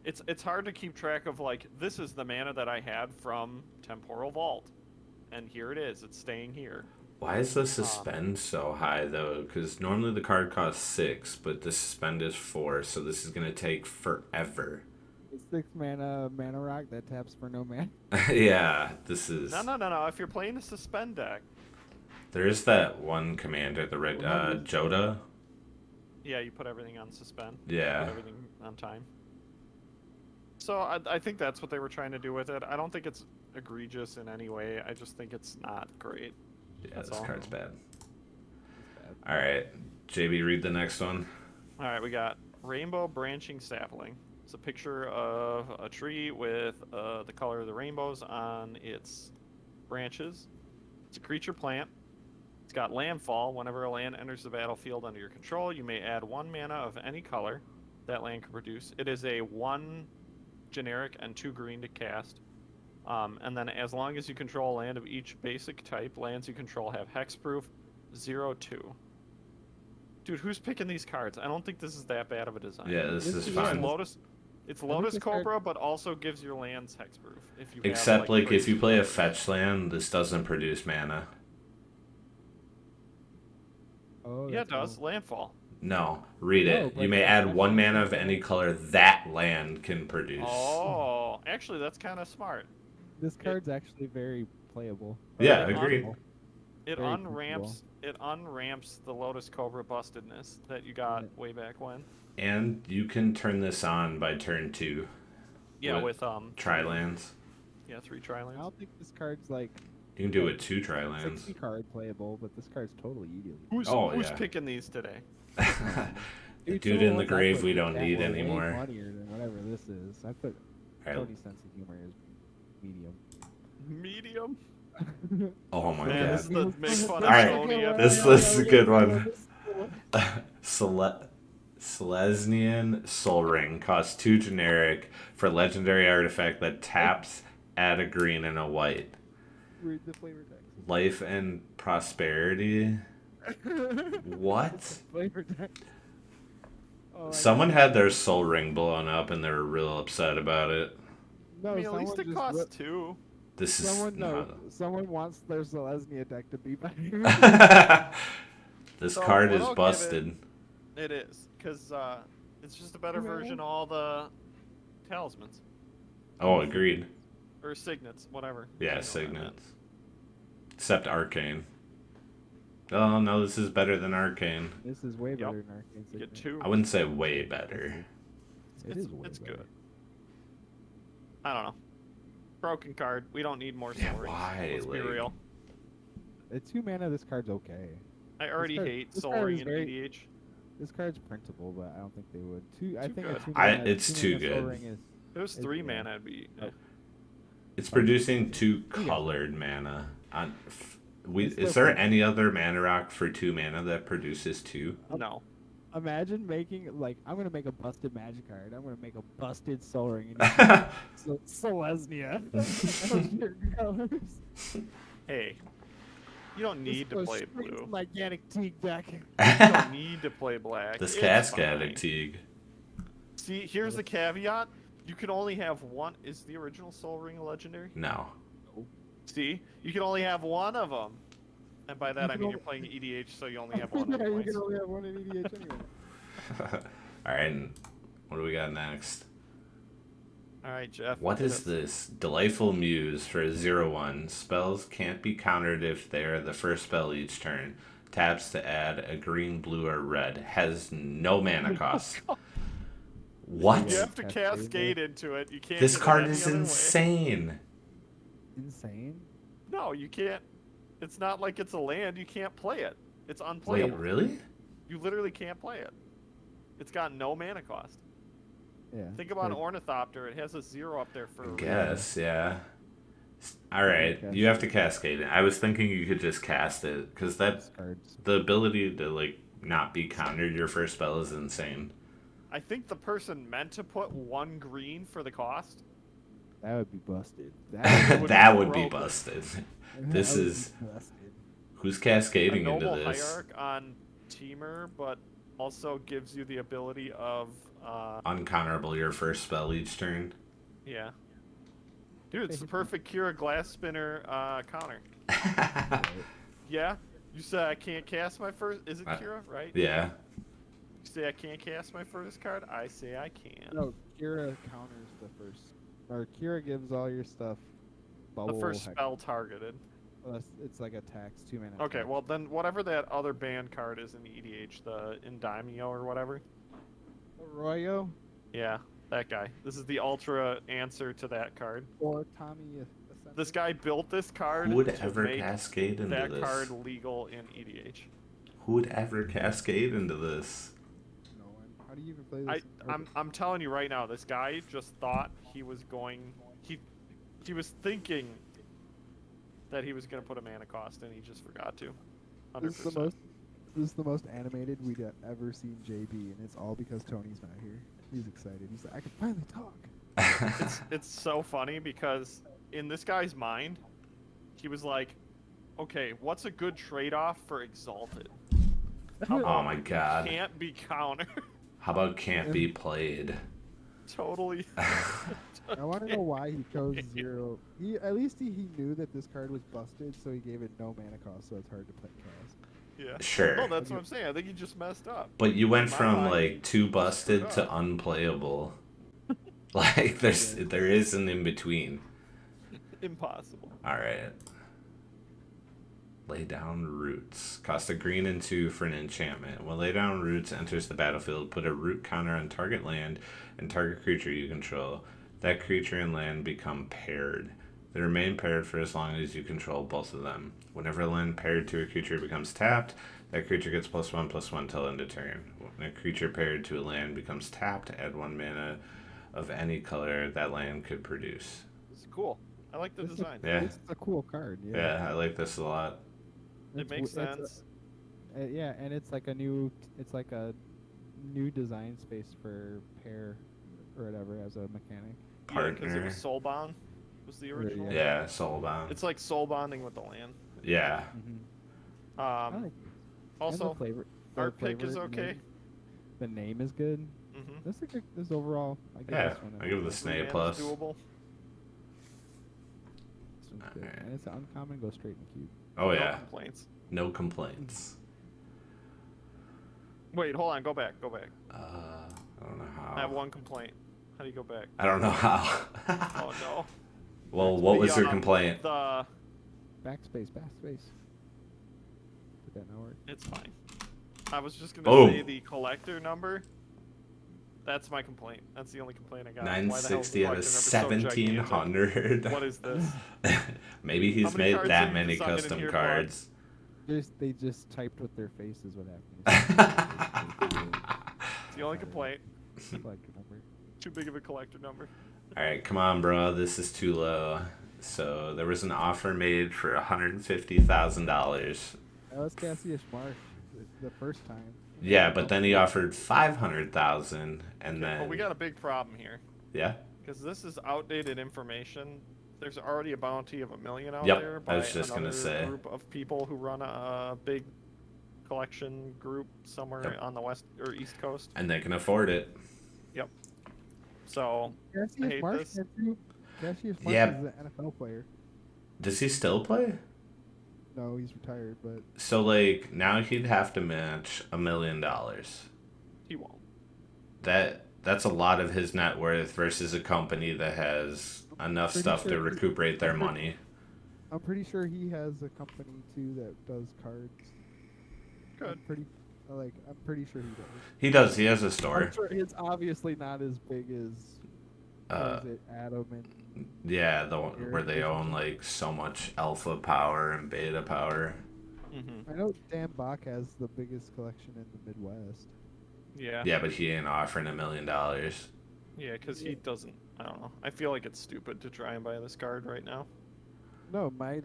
it's hard to keep track of like this is the mana that I had from Temporal Vault. And here it is. It's staying here. Why is the suspend so high though? Because normally the card costs 6, but the suspend is 4, so this is gonna take forever. It's 6 mana rock that taps for no mana. Yeah, this is. No. If you're playing a suspend deck, There is that one commander, the red Joda. yeah, you put everything on suspend. Yeah. Put everything on time. So I think that's what they were trying to do with it. I don't think it's egregious in any way. I just think it's not great. Yeah, That's this all. card's bad. All right, JB, read the next one. All right, we got Rainbow Branching Sapling. It's a picture of a tree with the color of the rainbows on its branches. It's a creature plant. It's got landfall. Whenever a land enters the battlefield under your control, you may add 1 mana of any color that land can produce. It is a 1 generic and 2 green to cast. And then as long as you control a land of each basic type, lands you control have hexproof 0/2. Dude, who's picking these cards? I don't think this is that bad of a design. Yeah, this is It's fine. It's Lotus this card- Cobra, but also gives your lands hexproof. If you have, Except like if crazy you play a colors. fetch land, this doesn't produce mana. Oh, Yeah, it that's does. Landfall. No, read No, it. but You may that's add not 1 true. mana of any color that land can produce. Oh, actually, that's kind of smart. This card's actually very playable. Yeah, It agreed. It Very unramps the Lotus Cobra bustedness that you got Right. way back when. And you can turn this on by turn 2. Yeah, With with Tri-lands. 3 I tri-lands. don't think this card's like You can do it 2 Tri-lands. 60 card playable, but this card's totally easy. Who's Oh, who's yeah. picking these today? Dude in the grave we don't need anymore. Funnier than whatever this is. I put Alright. Tony's sense of humor is medium. Medium. Oh my Man, this god. is the make fun of Alright. Tony. This is a good one. Selesnian Soul Ring costs 2 generic for legendary artifact that taps, add a green and a white. Read the flavor text. Life and prosperity. What? Flavor text. Oh, Someone had their soul ring blown up and they were real upset about it. No, I mean, at least someone it just costs ripped- 2. This is Someone not. Someone wants their Selesnya deck to be better. This So, card what is I'll give busted. It is, because it's just a better Yeah. version of all the talismans. Oh, agreed. Or signets, whatever. Yeah, You know what I meant. signets. Except arcane. Oh no, this is better than arcane. This is way Yep. better than Arcane You get Signet. 2. I wouldn't say way better. It is way It's better. good. I don't know. Broken card. We don't need more Yeah, stories. why, Let's be like- real. At 2 mana, this card's okay. I already card- hate this Soul card Ring is and very- EDH. This card's printable, but I don't think they would. I Too think good. a 2 I- mana, it's 2 too mana Soul good. Ring is. If it was It's- 3 yeah. mana, it'd be. It's producing 2 Yeah. colored mana. It's Is still there fun. any other mana rock for 2 mana that produces 2? No. Imagine making like I'm gonna make a busted magic card. I'm gonna make a busted Soul Ring. So Selesnya. Hey. You don't need to play blue. Gigantic Teak deck. You don't need to play black. This It's Cascade fine. Teague. See, here's the caveat. You can only have one. Is the original Soul Ring a legendary? No. See, you can only have one of them. And by that You I can mean you're only- playing EDH, so you only have one Yeah, you anyways. can only have one in EDH anyway. Alright, and what do we got next? Alright, Jeff. What hit is us. this? Delightful Muse for a 0/1. Spells can't be countered if they are the first spell each turn. Taps to add a green, blue, or red. Has no mana cost. What? You have to Cascade cascade into it. You can't. This get it card any is other way. insane. Insane. No, you can't. It's not like it's a land. You can't play it. It's Wait, unplayable. really? You literally can't play it. It's got no mana cost. Yeah. Think about but Ornithopter. It has a 0 up there for a I reason. guess, yeah. Alright, you have to cascade it. I was thinking you could just cast it, because that this card's the ability to, like, not be countered your first spell is insane. I think the person meant to put 1 green for the cost. that would be busted. That would be broken. busted. That This would be is- busted. Who's A cascading into noble this? hierarch on Teamer, but also gives you the ability of Uncounterable your first spell each turn. yeah. Dude, it's the perfect Kira Glass Spinner counter. Yeah? You say I can't cast my first. Is it Kira, right? Yeah. You say I can't cast my first card? I say I can. No, Kira counters the first. Or Kira gives all your stuff. Bubble. The first hex- spell targeted. It's like a tax 2 mana. Okay, tax. well then whatever that other band card is in EDH, the Endymion or whatever. Arroyo Yeah, that guy. This is the ultra answer to that card. or Tommy. Ascendant? This guy built this card Who would to ever make cascade into that this? card legal in E EDH. Who would ever cascade into this? No one. How do you even play this? I'm telling you right now, this guy just thought he was going. He was thinking that he was gonna put a mana cost, and he just forgot to. This is the 100%. most. This is the most animated we'd ever seen JB, and it's all because Tony's not here. He's excited. He's like, I can finally talk. It's so funny because in this guy's mind, he was like, okay, what's a good trade-off for Exalted? How Oh about my god. can't be countered? How about can't be played? Totally. I want to know why he chose 0. At least he knew that this card was busted, so he gave it no mana cost, so it's hard to play cast. Yeah. Sure. No, that's what I'm saying. I think he just messed up. But you went In my from mind, like too busted screwed to up. unplayable. Like there is an in between. Impossible. Alright. Lay down roots. Cost a green and 2 for an enchantment. When lay down roots enters the battlefield, put a root counter on target land and target creature you control. That creature and land become paired. They remain paired for as long as you control both of them. Whenever a land paired to a creature becomes tapped, that creature gets +1/+1 till end of turn. When a creature paired to a land becomes tapped, add 1 mana of any color that land could produce. It's cool. I like the It's design. Yeah. It's a cool card. Yeah. Yeah, I like this a lot. It It's makes w- it's a- sense. yeah, and it's like a new design space for pair or whatever as a mechanic. Yeah, because it Partner. was soul-bound. Was the Yeah. original. Yeah, soulbound. It's like soul bonding with the land. Yeah. I like Um, it. And also, the flavor. art pick flavor is and okay. The name is good. mhm. This is a good. This overall. I give Yeah, this one. I give this an A Three-man's plus. Doable. This one's good. Alright. And it's uncommon. Go straight in the cube. Oh No yeah, complaints. no complaints. Wait, hold on. Go back. Go back. I don't know I have how. one complaint. How do you go back? I don't know how. Oh no. Well, what was your The, complaint? The Backspace. Backspace. Did that not work? It's fine. I was just gonna Boom. say the collector number. That's my complaint. That's the only complaint I got. Why the hell is the 960 out of collector number so gigantic? 1700. What is this? Maybe he's many made cards that are you many designing in custom here, cards. They just typed with their face is what happened. It's the only complaint. Collector number. Too big of a collector number. All right, come on, bro. This is too low. So there was an offer made for $150,000. That was Cassius Marsh the first time. Yeah, but then he offered 500,000, and But then we got a big problem here yeah, because this is outdated information. There's already a bounty of $1 million out Yep, there I by was just gonna another say. group of people who run a big collection group somewhere Yep. on the west or east coast. and they can afford it. So Cassius hate Marsh this. can't do. Cassius Marsh Yeah. is an NFL player. Does he still play? No, he's retired, but So like now he'd have to match $1 million. he won't. That's a lot of his net worth versus a company that has enough Pretty stuff to sure- recuperate their money. I'm pretty sure he has a company too that does cards. Good. I'm pretty sure he does. He does. He has a I'm store. sure it's obviously not as big as what is it, Adam and Yeah, the one where they own like so much alpha power and beta power. Mm-hmm. I know Dan Bach has the biggest collection in the Midwest. Yeah. Yeah, but he ain't offering $1 million. Yeah, because he doesn't. I don't know. I feel like it's stupid to try and buy this card right now. No, my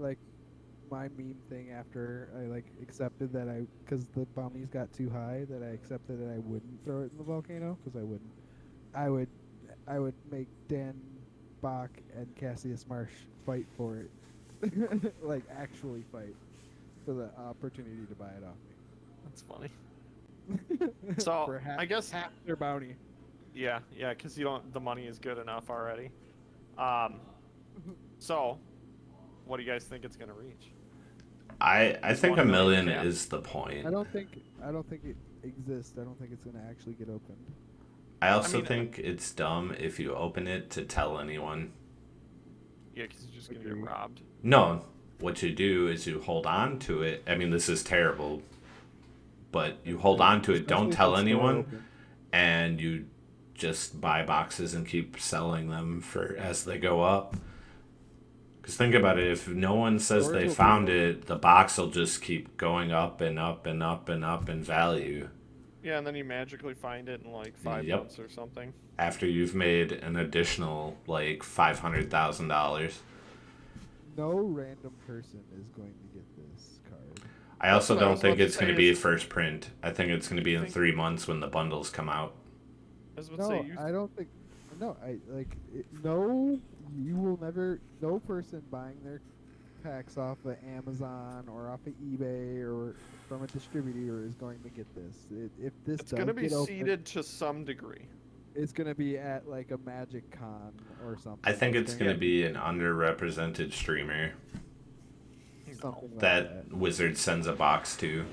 meme thing after I accepted that because the bounties got too high that I accepted that I wouldn't throw it in the volcano because I wouldn't. I would make Dan Bach and Cassius Marsh fight for it, actually fight for the opportunity to buy it off That's funny. me. So, For I guess- half their bounty. Yeah, because you don't. The money is good enough already. So, what do you guys think it's gonna reach? I think $1 1 million million cap. is the point. I don't think it exists. I don't think it's gonna actually get opened. I also mean, think it's dumb if you open it to tell anyone. Yeah, because you're just gonna get Agreed. robbed. No, what you do is you hold on to it. I mean, this is terrible, but you hold on to it. Don't Especially if tell it's still anyone, open. and you just buy boxes and keep selling them for as they go up. Because think about it, if no one says Stores they will be found open. it, the box will just keep going up and up and up and up in value Yeah, and then you magically find it in like 5 Yep. months or something. after you've made an additional like $500,000. No random person is going to get this card. I also what I don't was think about to it's going to say be is- first print. I think it's going to be in Think- 3 months when the bundles come out. I was about No, to say, I don't think. No, no. You will never. No person buying their packs off of Amazon or off of eBay or from a distributor is going to get this. If this it's does gonna be get opened, seeded to some degree. it's gonna be at like a Magic Con or something. I think it's going to be be an underrepresented streamer something like that Wizard sends a box to.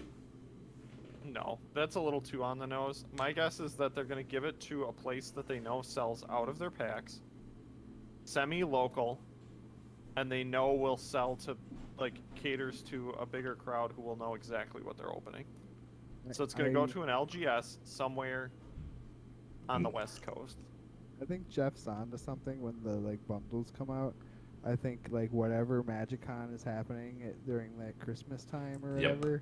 No, that's a little too on the nose. My guess is that they're going to give it to a place that they know sells out of their packs, semi-local, and they know will sell to, caters to a bigger crowd who will know exactly what they're opening. So it's going to go to an LGS somewhere on the West Coast. I think Jeff's onto something when the bundles come out. I think whatever MagicCon is happening during that Christmas time or Yep. whatever,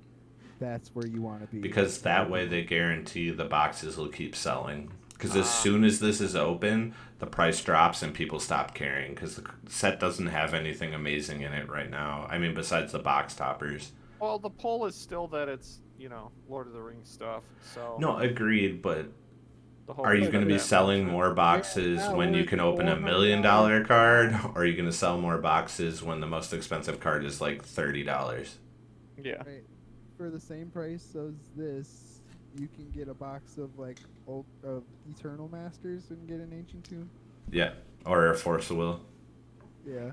that's where you want to be. Because that way they guarantee the boxes will keep selling. Because as soon as this is open, the price drops and people stop caring because the set doesn't have anything amazing in it right now. I mean, besides the box toppers. Well, the poll is still that it's, Lord of the Rings stuff. So No, agreed, but the hope are is you that going to be that selling moves it. more boxes Yeah, when you we're can open a $1 million $400 card? Or are you going to sell more boxes when the most expensive card is like $30? Yeah. Right. For the same price as this, you can get a box of like of Eternal Masters and get an Ancient Tomb. Yeah, or a Force of Will. Yeah.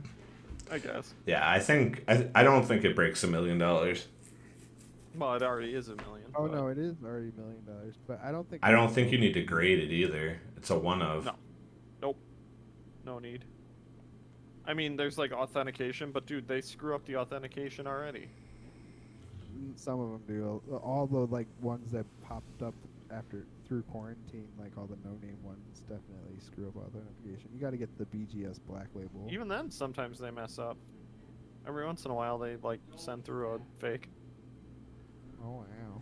I guess. Yeah, I don't think it breaks $1 million. Well, it already is $1 million. Oh but no, it is already $1 million, but I don't think. I don't think you need to grade it either. It's a one of. No. Nope. No need. I mean, there's like authentication, but dude, they screw up the authentication already. Some of them do. All the like ones that popped up through quarantine, like all the no-name ones, definitely screw up authentication. You got to get the BGS Black Label. Even then, sometimes they mess up. Every once in a while, they like send through a fake Oh wow.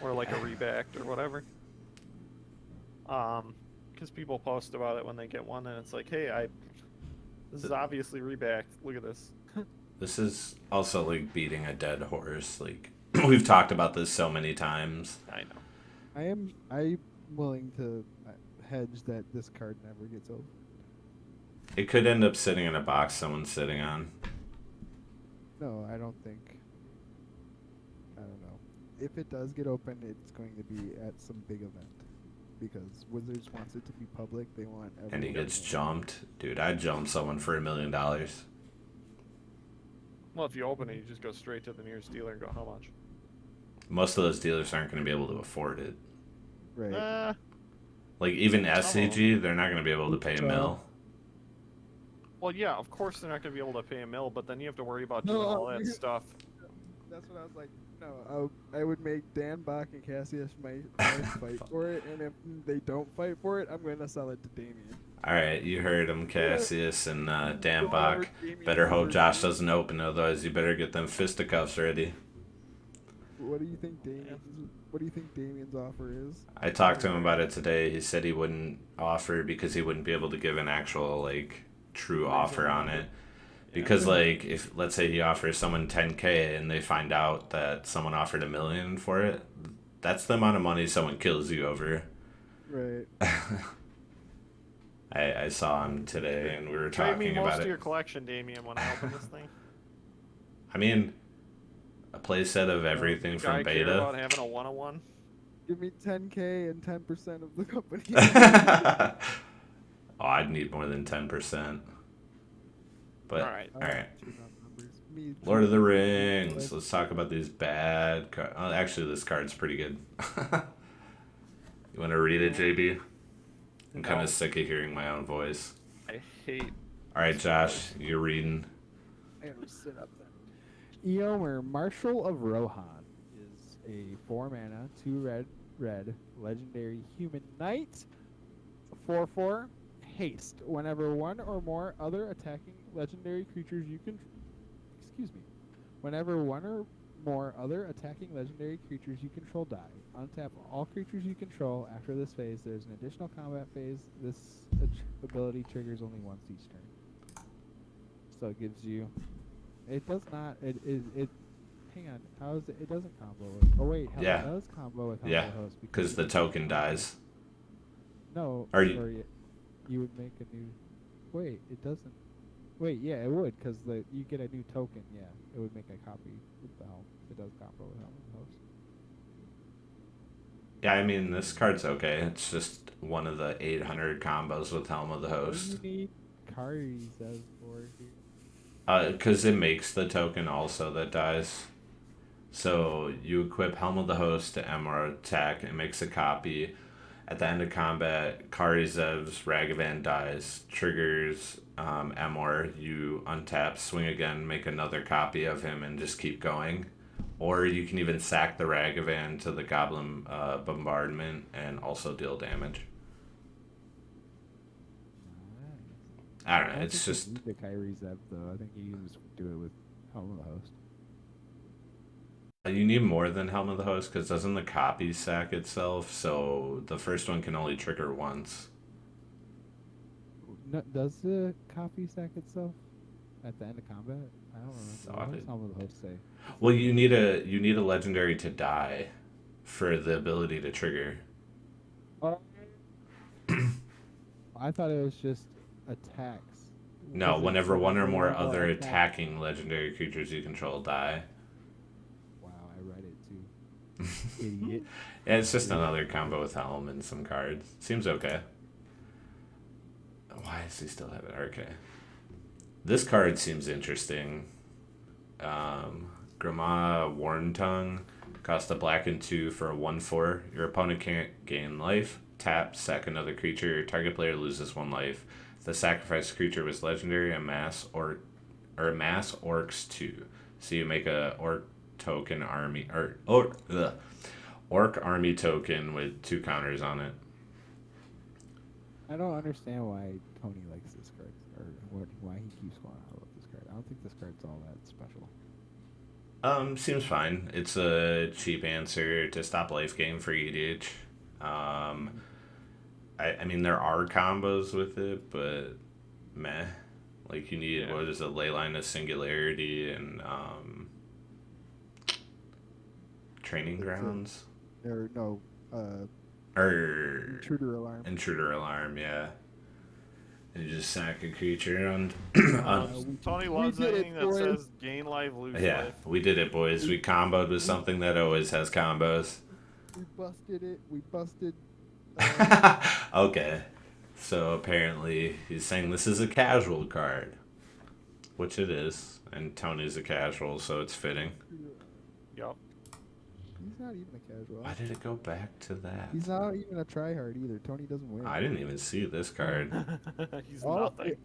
or like a rebacked or whatever. Because people post about it when they get one, and it's like, hey, this is obviously rebacked. Look at this. This is also like beating a dead horse. Like we've talked about this so many times. I know. I'm willing to hedge that this card never gets opened. It could end up sitting in a box someone's sitting on. No, I don't think. I don't know. If it does get opened, it's going to be at some big event. Because Wizards wants it to be public. They want everyone. And he gets to know. jumped. Dude, I'd jump someone for $1 million. Well, if you open it, you just go straight to the nearest dealer and go, how much? Most of those dealers aren't going to be able to afford it. Right. Like even SCG, they're not going to be able to pay a So- mill. Well, yeah, of course they're not going to be able to pay a mill, but then you have to worry about No, doing all that yeah. stuff. That's what I was like. No, I would make Dan Bach and Cassius my fight for it, and if they don't fight for it, I'm going to sell it to Damien. All right, you heard him, Cassius and Dan Whatever Bach. Damien Better hope offers Josh you. doesn't open, otherwise you better get them fisticuffs ready. What do you think Damien's offer is? I talked to him about it today. He said he wouldn't offer because he wouldn't be able to give an actual like true offer on it. Because like if let's say he offers someone 10K and they find out that someone offered $1 million for it, that's the amount of money someone kills you over. Right. I saw him today and we were Trade me talking most about of it. your collection, Damien, when I open this thing. I mean, a playset of everything You from guy care about beta. having a one-on-one? Give me 10K and 10% of the company. Oh, I'd need more than 10%. But Alright. all right. Me Lord of the too. Rings. Let's talk about these bad cards. Oh, actually, this card's pretty good. You want to read it, JB? I'm kind No. of sick of hearing my own voice. I hate. All right, Josh, you're reading. I gotta sit up then. Eomer, Marshal of Rohan, is a 4-mana, 2 red, legendary human knight. 4/4, haste. Whenever one or more other attacking legendary creatures you can. Excuse me. Whenever one or more other attacking legendary creatures you control die, untap all creatures you control. After this phase, there's an additional combat phase. This ability triggers only once each turn. So it gives you. It does not. It. Hang on. How is it? It doesn't combo with. Oh wait. Yeah. It does combo with. Yeah, Helm of the Host because the token dies. No. Are you- Or you would make a new. Wait. It doesn't. Wait. Yeah. It would because you get a new token. Yeah. It would make a copy with the helm. It does combo with Helm of the Host. Yeah, I mean, this card's okay. It's just one of the 800 combos with Helm of the What Host. do you need Kari says for here? Because it makes the token also that dies. So you equip Helm of the Host to MR attack. It makes a copy. At the end of combat, Karizev's Ragavan dies. Triggers MR. You untap, swing again, make another copy of him, and just keep going. Or you can even sack the Ragavan to the Goblin Bombardment and also deal damage. Nice. I don't know. don't It's think you just need the Kyrie Zev though. I think you can just do it with Helm of the Host. You need more than Helm of the Host because doesn't the copy sack itself? So the first one can only trigger once. No, does the copy sack itself at the end of combat? I don't remember. Thought What it- does Helm of the Host say? Well, you need a legendary to die for the ability to trigger. Oh. I thought it was just attacks. No, Was it whenever one or more other attack- attacking legendary creatures you control die. Wow, I read it too. Idiot. Yeah, it's just another combo with Helm and some cards. Seems okay. Why does he still have it? Okay. This card seems interesting. Grima Worn Tongue costs a black and 2 for a 1/4. Your opponent can't gain life. Tap, sack another creature. Your target player loses 1 life. If the sacrificed creature was legendary, amass orcs 2. So you make a orc token army orc army token with 2 counters on it. I don't understand why Tony likes this card, or why he keeps going on about this card. I don't think this card's all that special. Seems fine. It's a cheap answer to stop life gain for EDH. I mean, there are combos with it, but meh. Like, you need, what is it, Leyline of Singularity and, Training Grounds? Or no, Or intruder alarm. Intruder Alarm, yeah. And you just sack a creature on... Tony loves did it, anything that boys. says gain life, lose Yeah, life. we did it, boys. We comboed with something that always has combos. We busted it. We busted. Okay. So apparently he's saying this is a casual card. Which it is. And Tony's a casual, so it's fitting. Yup. He's not even a casual. Why did it go back to that? He's not even a tryhard either. Tony doesn't win. I didn't even see this card. He's all, nothing.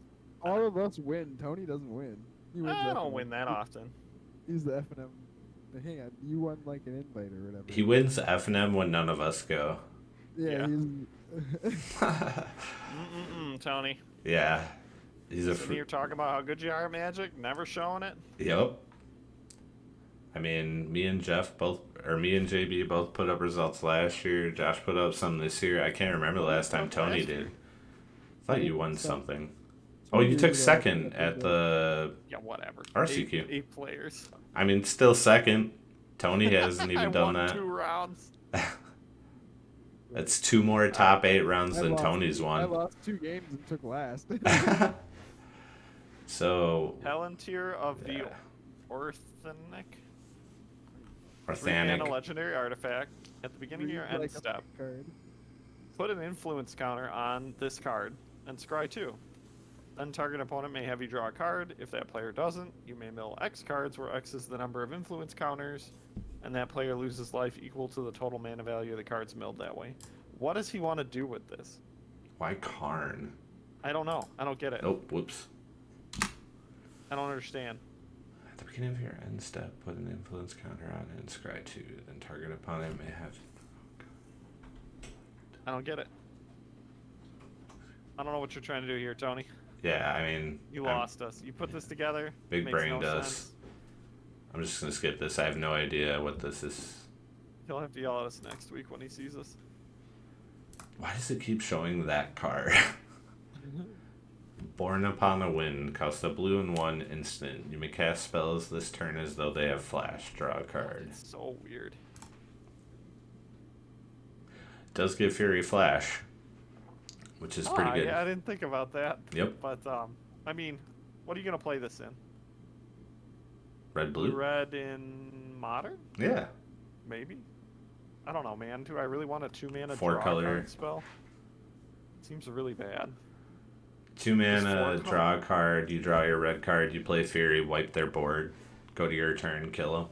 all of us win. Tony doesn't win. He wins I FNM. don't win that often. He's the FNM. Hang on, you won like an invite or whatever. He wins FNM when none of us go. Yeah. Yeah. Tony. Yeah. He's a Sitting here talking about how good you are at Magic, never showing it. Yep. I mean, me and JB both put up results last year. Josh put up some this year. I can't remember the last time Tony Last year? did. I thought you won So- something. Oh, you took second at the... Yeah, whatever. RCQ. Eight players. I mean, still second. Tony hasn't I even done won that. 2 rounds. That's 2 more top 8 rounds I than lost- Tony's I won. lost 2 games and took last. So, Palantir of the Yeah. Orthanic. Orthanic. 3-mana legendary artifact. At the beginning of your end Like a step, card. put an influence counter on this card and scry 2. Then target opponent may have you draw a card. If that player doesn't, you may mill X cards, where X is the number of influence counters, and that player loses life equal to the total mana value of the cards milled that way. What does he want to do with this? Why Karn? I don't know. I don't get it. Oh, whoops. I don't understand. At the beginning of your end step, put an influence counter on it and scry 2. Then target opponent may have... I don't get it. I don't know what you're trying to do here, Tony. Yeah, I mean... You I'm- lost us. You put this together. Big makes brain no does. sense. I'm just gonna skip this. I have no idea what this is. He'll have to yell at us next week when he sees us. Why does it keep showing that card? Born Upon a Wind costs a blue and 1 instant. You may cast spells this turn as though they have flash. Draw a card. It's so weird. Does give Fury Flash, which is pretty good. Yeah, I didn't think about that. Yep. But I mean, what are you gonna play this in? Red Blue blue. red in modern? Yeah. Maybe. I don't know, man. Do I really want a 2-mana 4 draw color. card spell? Seems really bad. 2 mana, Just 4 draw a card. You draw your red card. You play Fury, wipe their board. Go to your turn, kill them.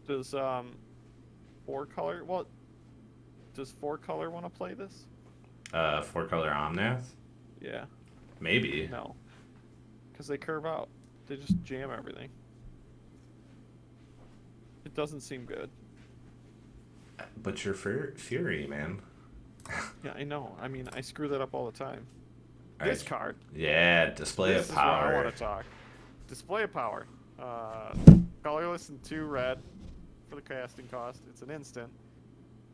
Does 4 color? Well, does 4 color want to play this? 4 color Omnath? Yeah. Maybe. No. Because they curve out. They just jam everything. It doesn't seem good. But you're Fury, man. Yeah, I know. I mean, I screw that up all the time. All This right. card. Yeah, display This of is what I power. want to talk. Display of power. Colorless and 2 red for the casting cost. It's an instant.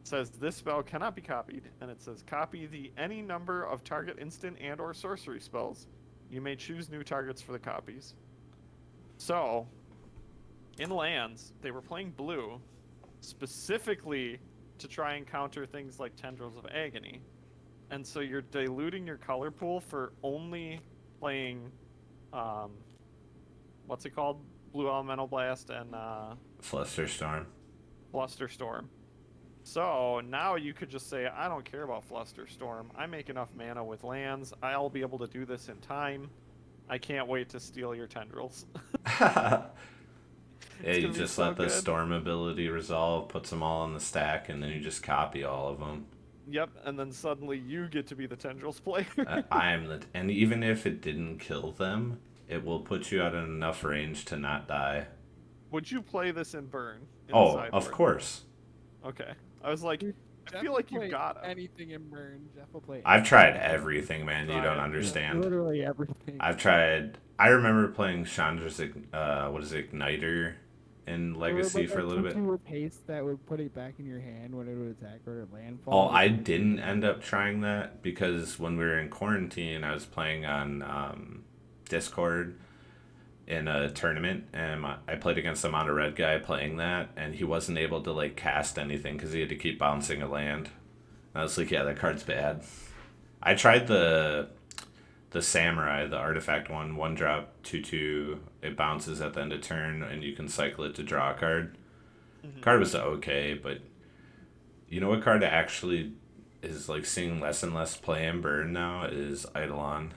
It says this spell cannot be copied, and it says copy any number of target instant and or sorcery spells. You may choose new targets for the copies. So, in lands, they were playing blue specifically to try and counter things like Tendrils of Agony. And so you're diluting your color pool for only playing, what's it called? Blue Elemental Blast and Flusterstorm. Flusterstorm. So now you could just say, I don't care about Flusterstorm. I make enough mana with lands. I'll be able to do this in time. I can't wait to steal your Tendrils. Yeah, you gonna be just so let the good. storm ability resolve, puts them all on the stack, and then you just copy all of them. Yep, and then suddenly you get to be the Tendrils player. And even if it didn't kill them, it will put you out in enough range to not die. Would you play this in Burn? In the Oh, sideboard? of course. Okay. I was like, Dude, I Jeff feel like will you play got it. anything in Burn. Jeff will play. I've tried everything, man. You Right. don't understand. Literally everything. I've tried. I remember playing Chandra's Igniter in Legacy for a little bit. With haste that would put it back in your hand when it would attack or at landfall. Oh, I didn't end up trying that because when we were in quarantine, I was playing on Discord in a tournament, and I played against a mono red guy playing that, and he wasn't able to like cast anything because he had to keep bouncing a land. And I was like, yeah, that card's bad. I tried the Samurai, the artifact one drop 2/2. It bounces at the end of turn, and you can cycle it to draw a card. Card was okay, but you know what card actually is like seeing less and less play in Burn now is Eidolon.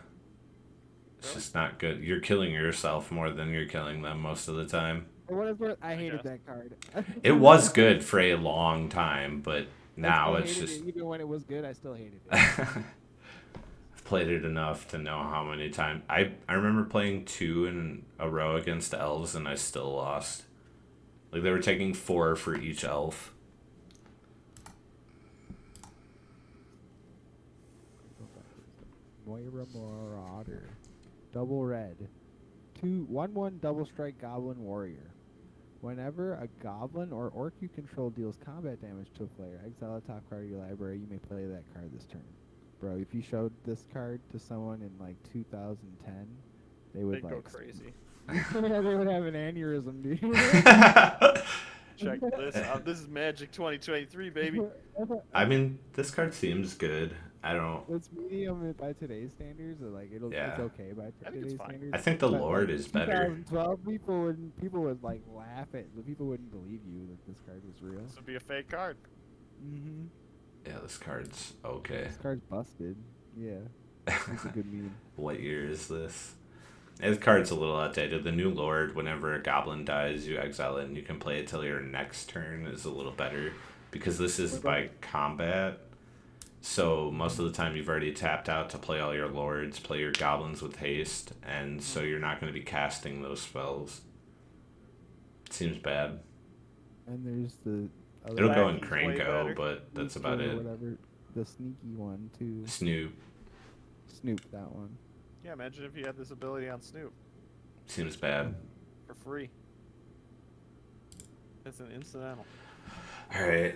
It's just not good. You're killing yourself more than you're killing them most of the time. For what it's worth, I hated guess. that card. It was good for a long time, but now I it's still hated just. it. Even when it was good, I still hated it. I've played it enough to know how many times. I remember playing 2 in a row against elves, and I still lost. Like, they were taking 4 for each elf. Moira Marauder. Double red. 1/1 double strike goblin warrior. Whenever a goblin or orc you control deals combat damage to a player, exile a top card of your library, you may play that card this turn. Bro, if you showed this card to someone in like 2010, they would They'd like go crazy. yeah, they would have an aneurysm, dude. Check this out. This is Magic 2023, baby. I mean, this card seems good. I don't. It's medium by today's standards, or like it's Yeah. okay by I think it's today's fine. standards. I think the But, Lord like, is better. 2012, people would like laugh at. People wouldn't believe you that this card was real. This would be a fake card. Mm-hmm. Yeah, this card's okay. This card's busted. Yeah, it's a good meme. What year is this? This card's a little outdated. The new Lord, whenever a goblin dies, you exile it and you can play it till your next turn, is a little better. Because this is by combat. So most of the time you've already tapped out to play all your lords, play your goblins with haste, and so you're not going to be casting those spells. Seems bad. And there's the other It'll go in Wackie's way Cranko, better. but that's Snoop about or it. Whatever, the sneaky one too. Snoop Snoop, that one. Yeah, imagine if you had this ability on Snoop seems bad. for free. It's an incidental. All right.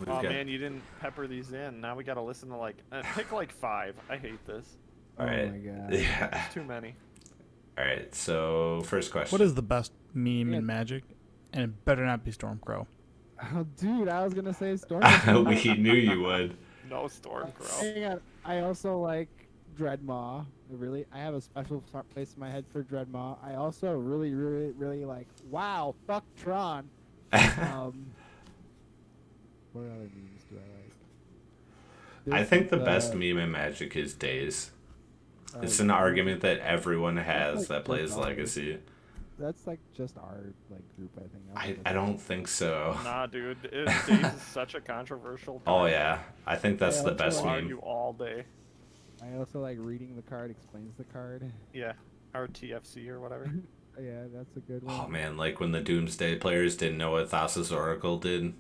Oh man, you didn't pepper these in. Now we gotta listen to like pick like 5. I hate this. All right. Oh my god. Yeah. It's too many. All right. So first question. What is the best meme Yeah. in Magic? And it better not be Stormcrow. Oh, dude, I was gonna say Storm. We knew you would. No Stormcrow. Hang on. I also like Dreadmaw. Really, I have a special place in my head for Dreadmaw. I also really like. Wow, fuck Tron. What other memes do I like? I This think is, the best meme in Magic is Days. It's an argument that everyone has that plays Legacy. That's like just our like group, I think. I don't think so. Nah, dude. Days is such a controversial. Oh card. yeah, I think that's I the also best We'll meme. argue all day. I also like reading the card explains the card. Yeah, RTFC or whatever. Yeah, that's a good one. Oh man, like when the Doomsday players didn't know what Thassa's Oracle did.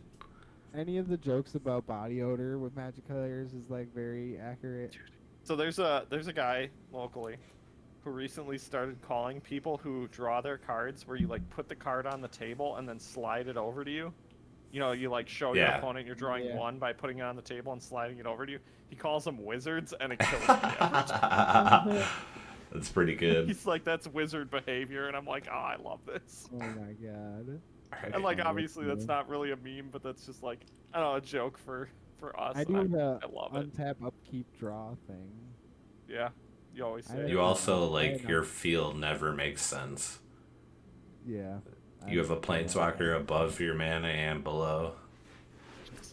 Any of the jokes about body odor with magic players is like very accurate. So there's a guy locally who recently started calling people who draw their cards where you like put the card on the table and then slide it over to you. You know, you like show your Yeah. opponent you're drawing Yeah. 1 by putting it on the table and sliding it over to you. He calls them wizards, and it kills me every time. That's pretty good. He's like, that's wizard behavior, and I'm like, oh, I love this. Oh my god. Alright. And like, Yeah, obviously, that's yeah. not really a meme, but that's just like, I don't know, a joke for us. I do and the I love it. untap, upkeep, draw thing. Yeah, you always I say. like You it. also, I like, know. your field never makes sense. Yeah. You have a planeswalker above your mana and below.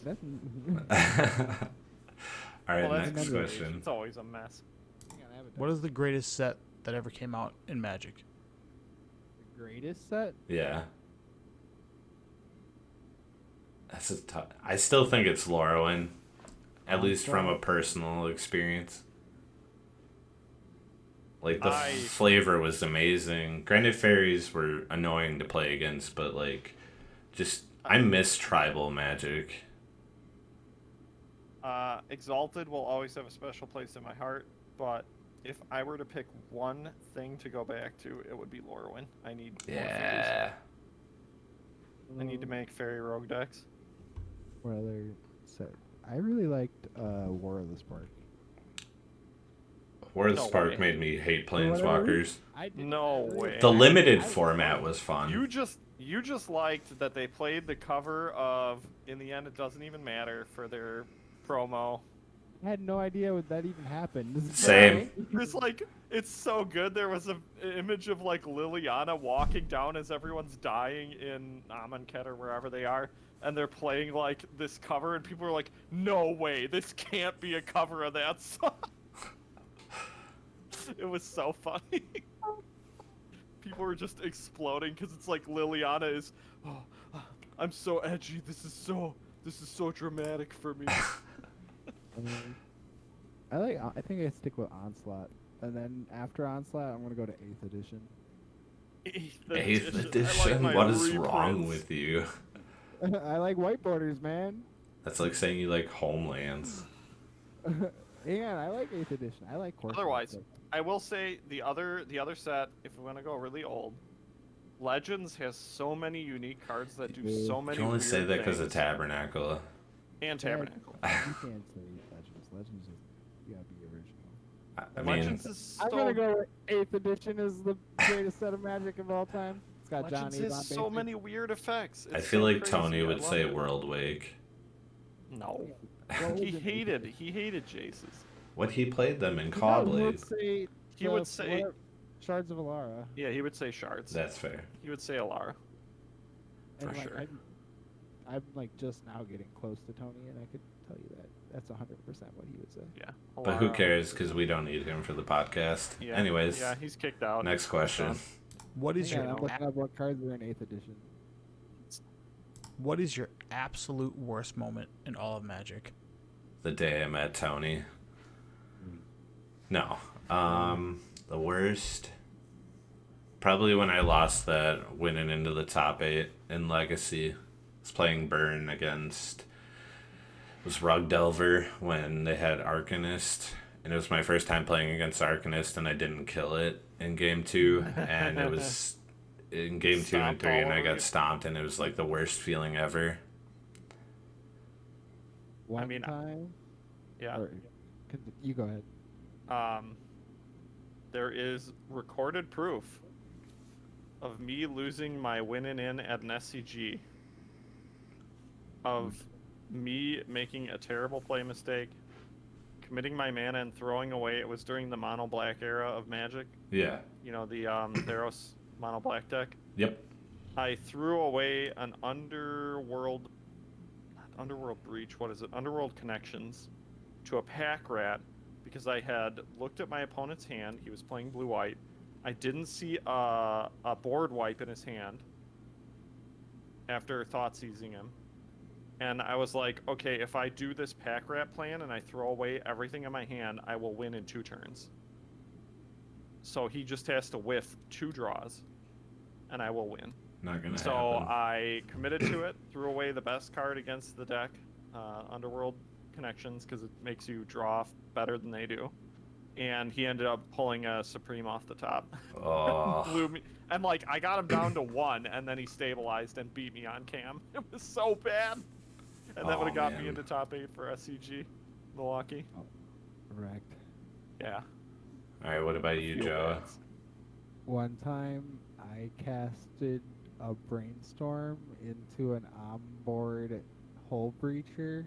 That's... Alright, Well, that's next another- question. It's always a mess. What is the greatest set that ever came out in Magic? the greatest set? Yeah. That's a tough. I still think it's Lorwyn, at least from a personal experience. Like the I- flavor was amazing. Granted, fairies were annoying to play against, but like, just I miss tribal Magic. Exalted will always have a special place in my heart, but if I were to pick one thing to go back to, it would be Lorwyn. I need more fairies. Yeah. I need to make fairy rogue decks. What other set? I really liked War of the Spark. War of the No Spark way. made me hate For whatever planeswalkers. I did No way. The limited format was fun. You just liked that they played the cover of In the End It Doesn't Even Matter for their promo. I had no idea what that even happened. Same. It's like, it's so good. There was an image of like Liliana walking down as everyone's dying in Amonkhet or wherever they are, and they're playing like this cover, and people are like, "No way, this can't be a cover of that song." It was so funny. People were just exploding because it's like Liliana is, "Oh, I'm so edgy. This is so dramatic for me." I think I stick with Onslaught, and then after Onslaught, I'm gonna go to 8th edition. Eighth 8th I like edition? my What is wrong reprints. with you? I like white borders, man. That's like saying you like Homelands. Yeah, I like 8th edition. I like Corsair. Otherwise, so- I will say the other set, if we want to go really old, Legends has so many unique cards that do Yeah. so You many. can only weird say that because of things. Tabernacle. And Tabernacle. You can't say Legends. Legends is you gotta be original. I mean, Legends is I'm so, gonna go with 8th edition is the greatest set of Magic of all time. It's got Legends Johnny. has so many weird effects. I It's feel so like crazy. Tony I would love say it. World Wake. No, What he was it? hated Jace's. What he played them in He would Cawblade. say. He would say- Shards of Alara. Yeah, he would say Shards. That's fair. He would say Alara. And For like, sure. I'm like just now getting close to Tony, and I could tell you that that's 100% what he would say. Yeah. But who Alara. cares? Because we don't need him for the podcast. Yeah. Anyways, Yeah, he's kicked out. next question. What is Hang on, your I'm looking up what cards are in 8th edition. what is your absolute worst moment in all of Magic? The day I met Tony. No. The worst. Probably when I lost that winning into the top 8 in Legacy. I was playing Burn against. It was Rug Delver when they had Arcanist. And it was my first time playing against Arcanist, and I didn't kill it in game 2. And it was in game 2 and Stomped 3, and all I over got you. stomped, and it was like the worst feeling ever. One mean, time. Yeah. Or, you go ahead. There is recorded proof of me losing my winning in at an SCG. Of me making a terrible play mistake, committing my mana and throwing away. It was during the mono black era of Magic. Yeah. You know, the Theros mono black deck. Yep. I threw away an Underworld Breach, what is it? Underworld Connections to a pack rat because I had looked at my opponent's hand. He was playing blue-white. I didn't see a board wipe in his hand after thought seizing him. And I was like, okay, if I do this pack rat plan and I throw away everything in my hand, I will win in 2 turns. So he just has to whiff 2 draws, and I will win. Not gonna So happen. I committed to it, threw away the best card against the deck, Underworld Connections, because it makes you draw better than they do. and he ended up pulling a Supreme off the top. Oh, Blew me. And like I got him down to 1, and then he stabilized and beat me on cam. It was so bad. And that Oh, would have got man. me into top 8 for SCG, Milwaukee. Correct. Yeah. all right. What about you, Feel Joe? bad. One time I casted a brainstorm into an onboard hull breacher.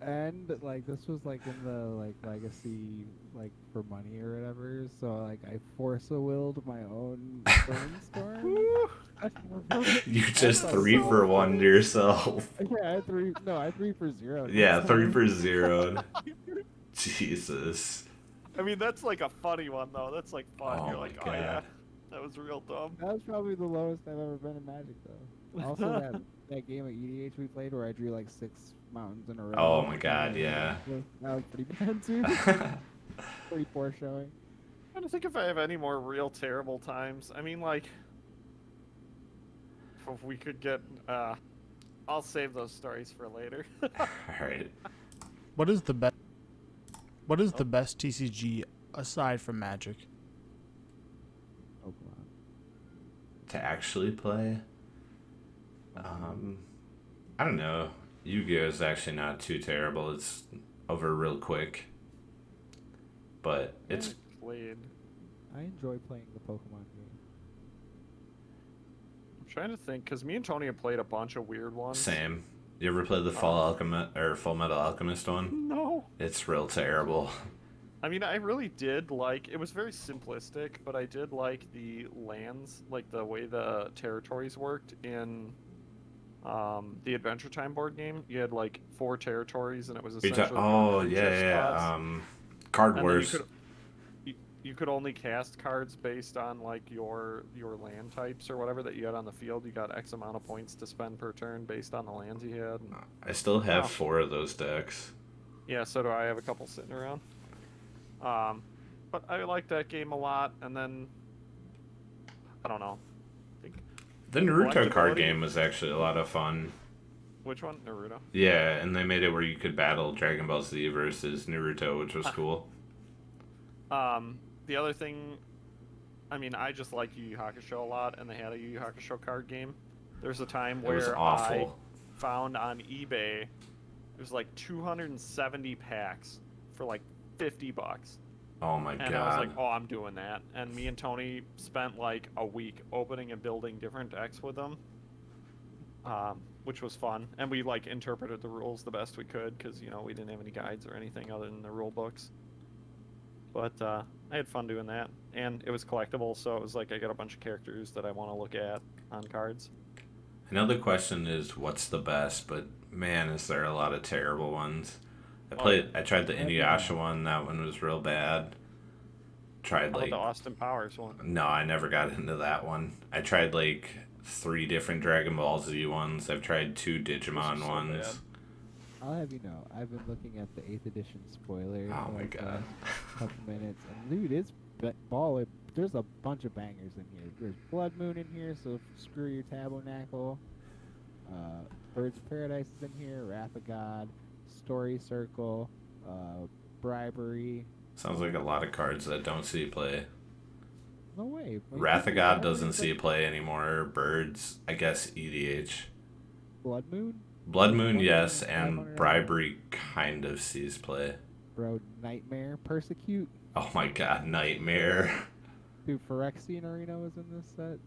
And like this was like in the like legacy like for money or whatever, so like I willed my own brainstorm. You just That's 3 so for 1 funny. to yourself. Yeah, I had 3. No, I had 3 for 0. Yeah, next 3 time. for 0. Jesus. I mean, that's like a funny one though. That's like fun. Oh You're my like, oh yeah, God. that was real dumb. That was probably the lowest I've ever been in Magic, though. Also, that game at EDH we played where I drew like 6 mountains in a row. Oh my God, yeah. That was pretty bad too. Pretty poor showing. I'm trying to think if I have any more real terrible times. I mean, like, if we could get, I'll save those stories for later. All right. What is the best? What is the best TCG aside from Magic? Pokemon. To actually play, I don't know. Yu-Gi-Oh is actually not too terrible. It's over real quick, but it's Played. I enjoy playing the Pokemon game. I'm trying to think, because me and Tony have played a bunch of weird ones. same. You ever played the Full Metal Alchemist one? No. It's real terrible. I mean, I really did like, it was very simplistic, but I did like the lands, like the way the territories worked in the Adventure Time board game. You had like 4 territories, and it was essentially Oh creature yeah. spots. Card And then Wars. you could only cast cards based on like your land types or whatever that you had on the field. You got X amount of points to spend per turn based on the lands you had. And, I still have Oh. 4 of those decks. yeah, so do I. Have a couple sitting around. But I like that game a lot. And then I don't know. I think, The Naruto card Collectability. game was actually a lot of fun. which one? Naruto. Yeah, and they made it where you could battle Dragon Ball Z versus Naruto, which was cool. The other thing, I mean, I just like Yu Yu Hakusho a lot, and they had a Yu Yu Hakusho card game. There's a time It was where I awful. found on eBay, it was like 270 packs for like $50. Oh my And I was god. like, oh, I'm doing that. And me and Tony spent like a week opening and building different decks with them, which was fun. And we like interpreted the rules the best we could because, you know, we didn't have any guides or anything other than the rule books. But I had fun doing that. And it was collectible, so it was like I got a bunch of characters that I want to look at on cards. I know the question is what's the best, but man, is there a lot of terrible ones. I tried the Inuyasha one, that one was real bad. Tried How about like the Austin Powers one? no, I never got into that one. I tried like 3 different Dragon Ball Z ones. I've tried 2 Digimon so ones. bad. I'll have you know, I've been looking at the 8th edition spoiler. Oh for, my like, the god. last couple minutes, and dude, it's baller. There's a bunch of bangers in here. There's Blood Moon in here, so screw your Tabernacle. Birds of Paradise is in here. Wrath of God, Story Circle, Bribery. Sounds like a lot of cards that don't see play. No way. Wrath of God doesn't see play anymore. Birds, I guess EDH. Blood Moon, Blood Moon, Blood yes, Moon, and 500. Bribery kind of sees play. bro. Nightmare, Persecute. Oh my god, Nightmare. Dude, Phyrexian Arena was in this set.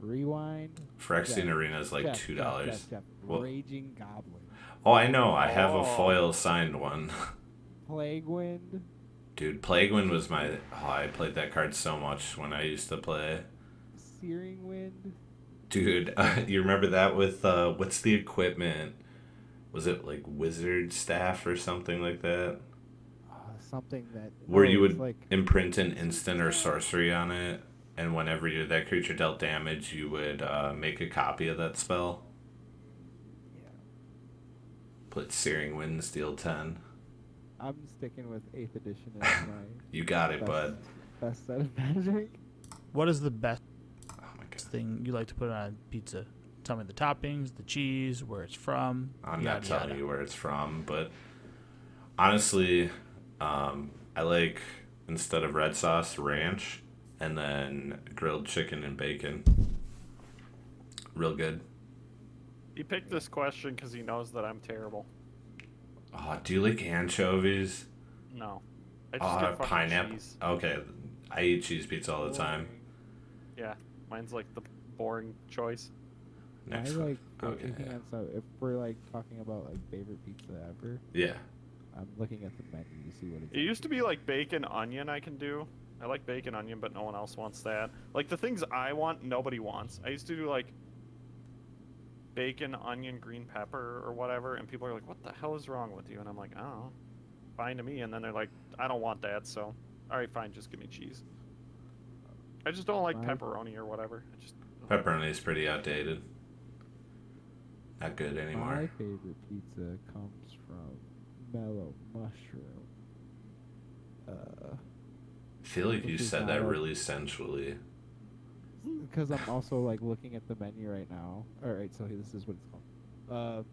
Rewind. Phyrexian Jeff, Arena is like Jeff, $2. Jeff. What? Raging Goblin. Oh, I know. I have a Oh. foil signed one. Plague Wind. Dude, Plague Wind was my... Oh, I played that card so much when I used to play. Searing Wind. Dude, you remember that with... what's the equipment? Was it like Wizard Staff or something like that? Something that. Where no, you it's would like imprint an instant or sorcery on it, and whenever that creature dealt damage, you would make a copy of that spell. Yeah. Put Searing Wind, Steel 10. I'm sticking with 8th edition as my You got it, best, bud. best set of Magic. What is the best Oh my god. thing you like to put on pizza? Tell me the toppings, the cheese, where it's from. I'm not yada, telling yada. you where it's from, but honestly, I like, instead of red sauce, ranch, and then grilled chicken and bacon. Real good. He picked this question because he knows that I'm terrible. Oh, do you like anchovies? No. I just get fucking Pineapple. cheese. Okay, I eat cheese pizza all the time. Yeah, mine's like the boring choice. Next I one. like Okay. looking at so if we're like talking about like favorite pizza ever, Yeah. I'm looking at the menu to see what it's. It used to be like bacon onion I can do. I like bacon onion, but no one else wants that. Like the things I want, nobody wants. I used to do like bacon, onion, green pepper, or whatever, and people are like, "What the hell is wrong with you?" And I'm like, "I don't know, fine to me." And then they're like, "I don't want that," so all right, fine, just give me cheese. I just don't like My- pepperoni or whatever. I just Pepperoni is pretty outdated. Not good anymore. My favorite pizza comes from Mellow Mushroom. I feel like you Which is said not that a- really sensually. Because I'm also like looking at the menu right now. All right, so this is what it's called.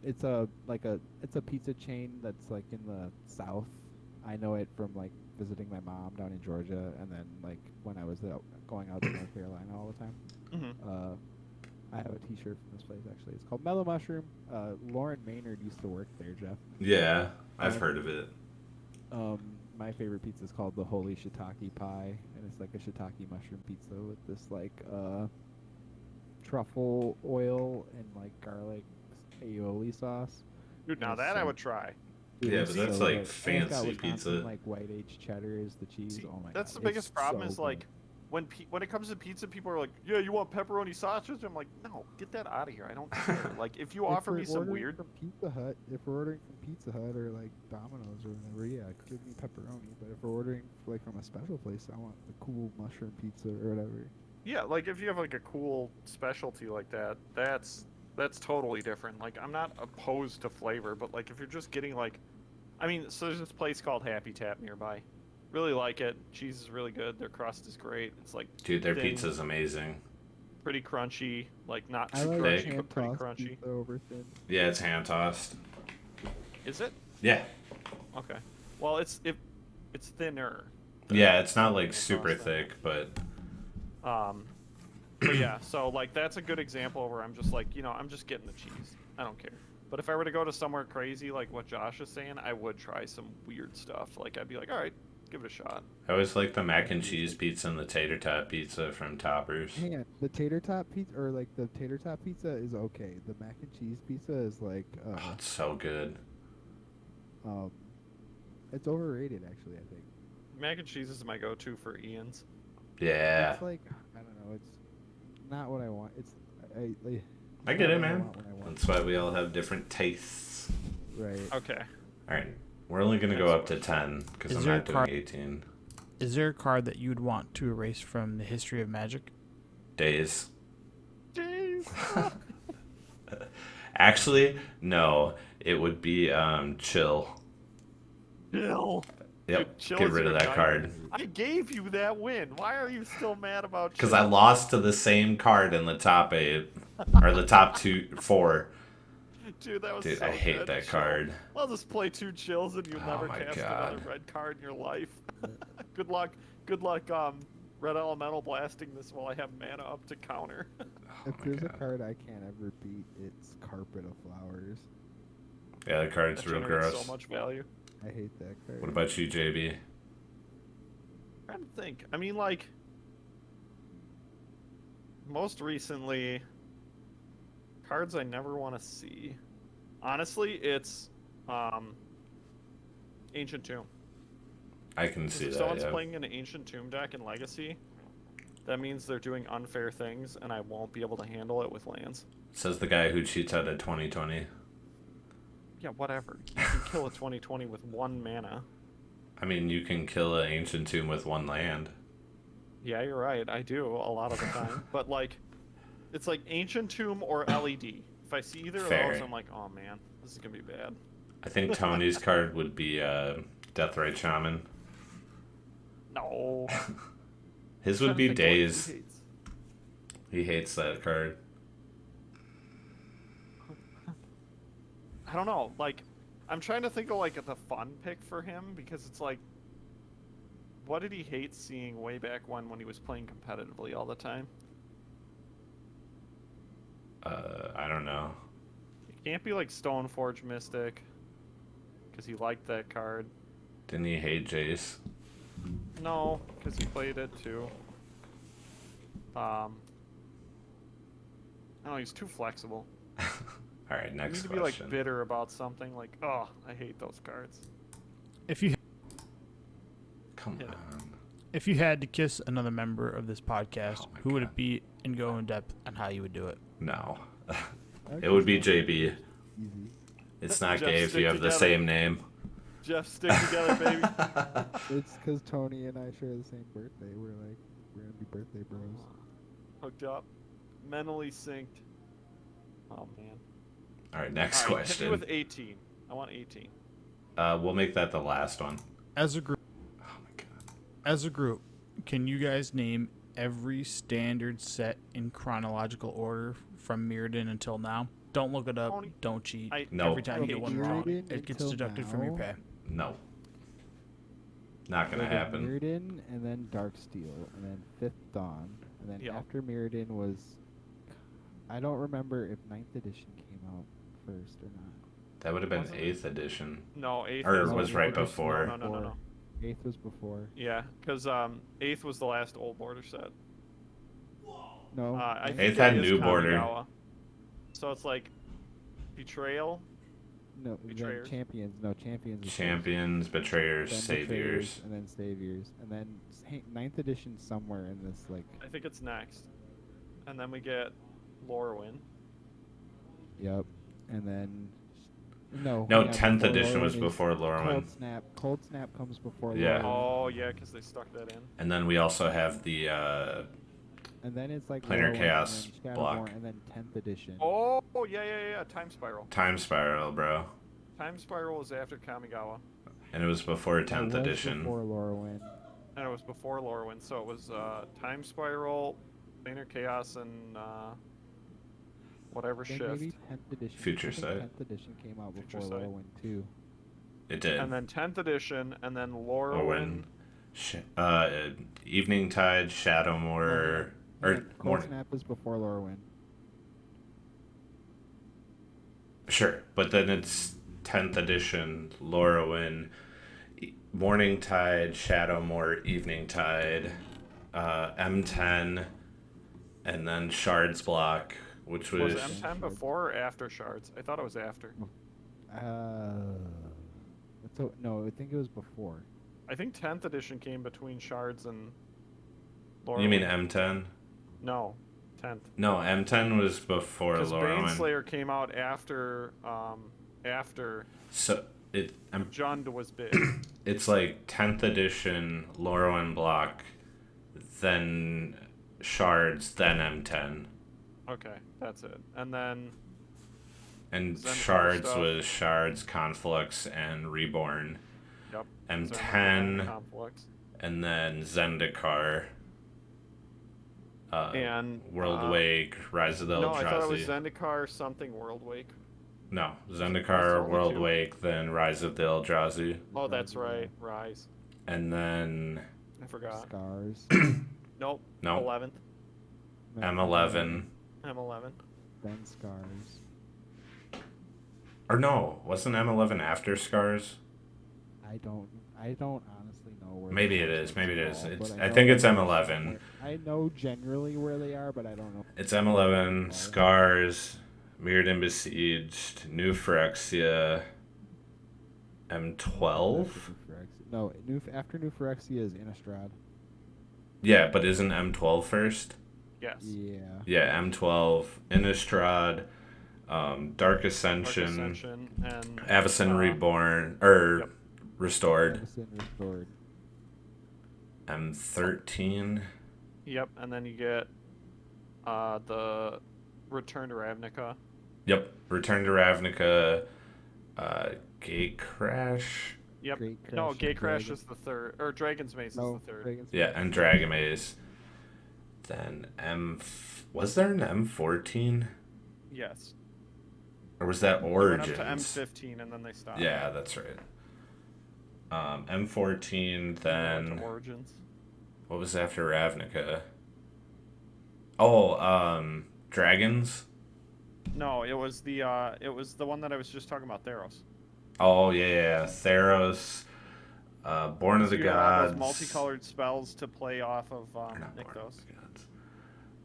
It's a pizza chain that's like in the South. I know it from like visiting my mom down in Georgia, and then like when I was going out to North Carolina all the time. Mhm. I have a T-shirt from this place actually. It's called Mellow Mushroom. Lauren Maynard used to work there, Jeff. Yeah, I've Um, heard of it. My favorite pizza is called the Holy Shiitake Pie, and it's like a shiitake mushroom pizza with this like truffle oil and like garlic aioli sauce. Dude, now It's that I so- would try. Dude, Yeah, it's but that's so like good. And it's got fancy Wisconsin, pizza. Like white aged cheddar is the cheese. See, Oh my that's god, the biggest it's problem so is like good. when it comes to pizza, people are like, "Yeah, you want pepperoni sausage?" I'm like, "No, get that out of here. I don't care." Like if you If offer we're me some ordering weird, from Pizza Hut, if we're ordering from Pizza Hut or like Domino's or whatever, yeah, give me pepperoni. But if we're ordering like from a special place, I want the cool mushroom pizza or whatever. yeah, like if you have like a cool specialty like that, that's totally different. Like I'm not opposed to flavor, but like if you're just getting like, I mean, so there's this place called Happy Tap nearby. Really like it. Cheese is really good. Their crust is great. It's like Dude, their thin, pizza's amazing. pretty crunchy. Like not I too like thick. crunchy, hand but pretty tossed crunchy. pizza over thin. Yeah, it's hand tossed. Is it? Yeah. Okay. Well, it's thinner. Yeah, it's not like hand super tossed then. thick, but But yeah, so like that's a good example where I'm just like, I'm just getting the cheese. I don't care. But if I were to go to somewhere crazy like what Josh is saying, I would try some weird stuff. Like I'd be like, all right, give it a shot. I always like the mac and cheese pizza and the tater tot pizza from Toppers. Hang on, the tater tot pizza or like the tater tot pizza is okay. The mac and cheese pizza is like Oh, it's so good. um, it's overrated actually. I think. Mac and cheese is my go-to for Ian's. Yeah. It's like I don't know. It's not what I want. It's I get it, not what man. want when I want. That's why we all have different tastes. Right. Okay. All right. We're only going to go up to 10 because Is I'm there not a car- doing 18 Is there a card that you would want to erase from the history of Magic? days. Jeez. Actually, no. It would be chill. Chill. Yep. Dude, chill Get is rid of your that guy. card. I gave you that win. Why are you still mad about? Because I Chill? lost to the same card in the top 8 or the top 4. Dude, that was Dude, so I hate good. that Chill. card. I'll just play 2 chills and you Oh never my cast God. another red card in your life. Good luck. Good luck. Red Elemental blasting this while I have mana up to counter. Oh If my there's a God. card I can't ever beat, it's Carpet of Flowers. Yeah, the card's That real generates gross. so much value. I hate that card. What about you, JB? I'm trying to think. I mean, like, most recently, cards I never want to see. Honestly, it's Ancient Tomb. I can 'Cause see if that, someone's yeah. playing an Ancient Tomb deck in Legacy, that means they're doing unfair things, and I won't be able to handle it with lands. Says the guy who cheats out of 2020. Yeah, whatever. You can kill a 2020 with 1 mana. I mean, you can kill an ancient tomb with 1 land. Yeah, you're right. I do a lot of the time. But, like, it's like Ancient Tomb or LED. If I see either Fair. of those, I'm like, oh man, this is going to be bad. I think Tony's card would be Deathrite Shaman. No. His Trying would to be think of what he Days. hates. He hates that card. I don't know. Like, I'm trying to think of like the fun pick for him because it's like, what did he hate seeing way back when he was playing competitively all the time? I don't know. It can't be like Stoneforge Mystic, because he liked that card. Didn't he hate Jace? No, because he played it too. No, he's too flexible. All right, You next need to be question. like bitter about something. Like, oh, I hate those cards. If you Come Hit it. on. if you had to kiss another member of this podcast, Oh my who would God. it be, and go in depth on how you would do it? No. Okay, It would be so JB. easy. It's not Just gay if stick you have the together. same name. Jeff, stick together, baby. It's because Tony and I share the same birthday. We're gonna be birthday bros. Hooked up, mentally synced. Oh man. All right, next All right, hit me question. with 18. I want 18. We'll make that the last one. As a group, Oh my god. as a group, can you guys name every standard set in chronological order from Mirrodin until now? Don't look it up. Tony, Don't cheat. No. Every time you get one wrong, Mirrodin it gets until deducted from your now? pay. No. Not gonna We did happen. Mirrodin and then Darksteel and then Fifth Dawn and then Yeah. after Mirrodin was, I don't remember if 9th edition came out first or not. That would have been Wasn't it? 8th edition. no, 8th Or was was the right order- before. No. 8th was before. Yeah, because 8th was the last old border set. No. I ninth- think Eighth had it is new border. Kamigawa. So it's like Betrayal. No, then Betrayers. champions. No, champions. was first. Champions, betrayers, Then saviors. Betrayers, and then saviors, and then 9th edition somewhere in this like. I think it's next. And then we get Lorwyn. Yep. And then. No. No, yeah, 10th before edition was Lorwyn is before Lorwyn. Cold Snap. Cold Snap comes before Yeah. Lorwyn. Oh yeah, because they stuck that in. And then we also have the And then it's like Planar Lorwyn, Chaos and then block. Shadowborn, and then 10th edition. Oh yeah. Time Spiral. Time Spiral, bro. Time Spiral is after Kamigawa, And it was before It 10th was edition. Before Lorwyn. and it was before Lorwyn. So it was Time Spiral, Planar Chaos, and whatever I think shift. maybe 10th edition. Future I think Sight. 10th edition came out Future before Sight. Lorwyn too. It did. And then 10th edition, and then Lorwyn. Lorwyn. Evening Tide, Shadowmoor, Yeah, or Cold Morning. Snap is before Lorwyn. Sure, but then it's 10th edition, Lorwyn, Morning Tide, Shadowmoor, Evening Tide, M10, and then Shards block, which Was was M10 before or after Shards? I thought it was after. No, I think it was before. I think 10th edition came between Shards and Lorwyn. You mean M10? No, 10th. No, M10 was before Because Lorwyn. Baneslayer came out after So Jund was big. it's like 10th edition, Lorwyn block, then Shards, then M10. Okay, that's it. And then And Zendikar Shards stuff. was Shards, Conflux, and Reborn. yep. M10, Conflicts. and then Zendikar. And World Wake, Rise of the No, I thought it was Eldrazi. Zendikar something World Wake. No, That's Zendikar, only World two. Wake, then Rise of the Eldrazi. Oh, that's right. Rise. And then I forgot. Scars. Nope. No. 11th. M11. M11. Then Scars. Or no, wasn't M11 after Scars? I don't honestly know where. Maybe the it is, maybe it is. fall, It's, but I know think it's they're M11. somewhere. I know generally where they are, but I don't know. It's M11, Scars, Mirrodin Besieged, New Phyrexia, M12? No, after New Phyrexia is Innistrad. Yeah, but isn't M12 first? Yes. Yeah. Yeah, M12, Innistrad, Dark Dark Ascension, Ascension and Avacyn Reborn, or Yep. Restored, Avacyn Restored. M13. Yep, and then you get the Return to Ravnica. Yep, Return to Ravnica, Gate Crash. Yep. Great No, Crash Gate and Crash Dragon- is the third, or Dragon's Mace No, is the third. Dragon's Yeah, Mace. and Dragon Maze. Then was there an M14? Yes. Or was that They went up Origins? to M15 and then they stopped. Yeah, that's right. M14, They went then to Origins. what was after Ravnica? Oh, Dragons. No, it was the one that I was just talking about, Theros. Oh yeah, Theros. Born of the So you have all Gods. those multicolored spells to play off of Or not Born Nykthos. of the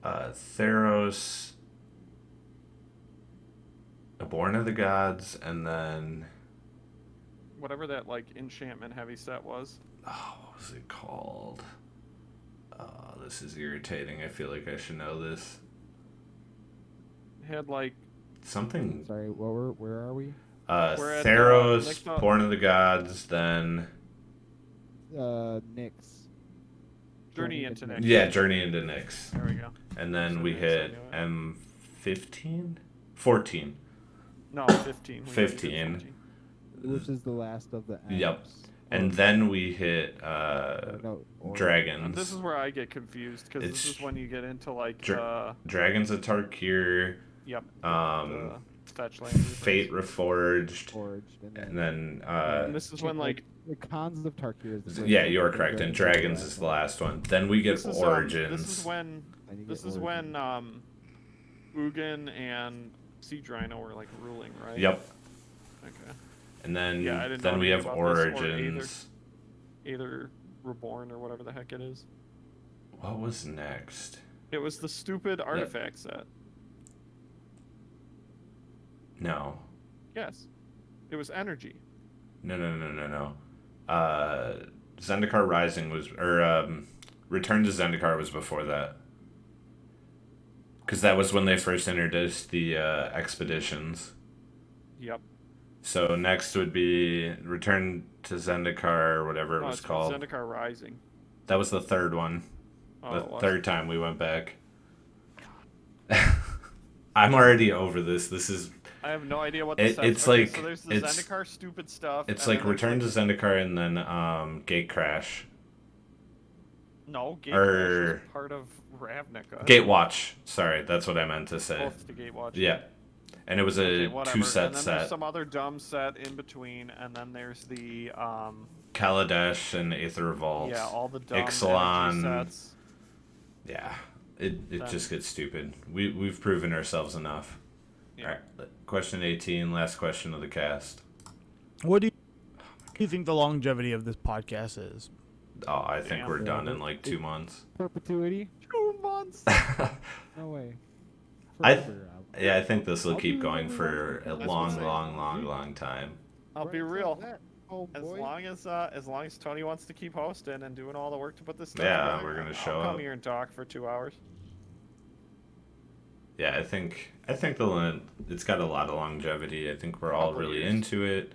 Gods. Theros. Born of the Gods, and then Whatever that like enchantment heavy set was. what was it called? This is irritating. I feel like I should know this. It had like Something. Sorry, where are we? We're at, Theros, Nykthos. Born of the Gods, then Nyx. Journey into Nyx. yeah, Journey into Nyx, There we go. and then So we Nyx, hit I knew M15, 14. No, 15. We 15. 15. Which is the last of the M's. Yep. And then we hit No, Dragons. This is where I get confused because this It's is when you get into like Dragons of Tarkir, yep. um, the fetch land. Fate Reforged, Forged, and then And this is when like the Cons of Tarkir is the first yeah, one, you are and correct. And Dragons Dragons is the last one. Then we get this is, Origins. This is when Then you this get is Origins. when Ugin and Siege Rhino were like ruling, right? Yep. Okay. And then Yeah, I didn't then know we anything have about this or Origins. Either Reborn or whatever the heck it is. What was next? It was the stupid artifact set. No. Yes. It was energy. No. Zendikar Rising was, Return to Zendikar was before that. Because that was when they first introduced the expeditions. Yep. So next would be Return to Zendikar, or whatever it No, was it's called. Zendikar Rising. That was the third one. Oh, The it was? third time we went back. I'm already over this. This is I have no idea what this says. it's Okay, like so there's the it's Zendikar stupid stuff. it's and like then Return to there's, Zendikar and then Gate Crash. No, Gate or- Crash is part of Ravnica. Gatewatch. Sorry, that's what I meant to say. Both the Gatewatch. Yeah. And it was Okay, a whatever. 2-set and then set. there's some other dumb set in between, and then there's the Kaladesh and Aether Vault. yeah, all the dumb Ixalan. energy sets. Yeah. It Then- just gets stupid. We've proven ourselves enough. Yeah. Alright. Question 18, last question of the cast. What do you think the longevity of this podcast is? Oh, I think Damn. we're done in like 2 months. Perpetuity? 2 months. No way. I- Forever, Yeah, I think this will I'll keep do going whatever for you a want. long time. I'll be Right, real. that, oh As boy. long as Tony wants to keep hosting and doing all the work to put this stuff Yeah, together, we're gonna I'll show come up. here and talk for 2 hours. Yeah, I think it's got a lot of longevity. I think we're all Couple really years. into it.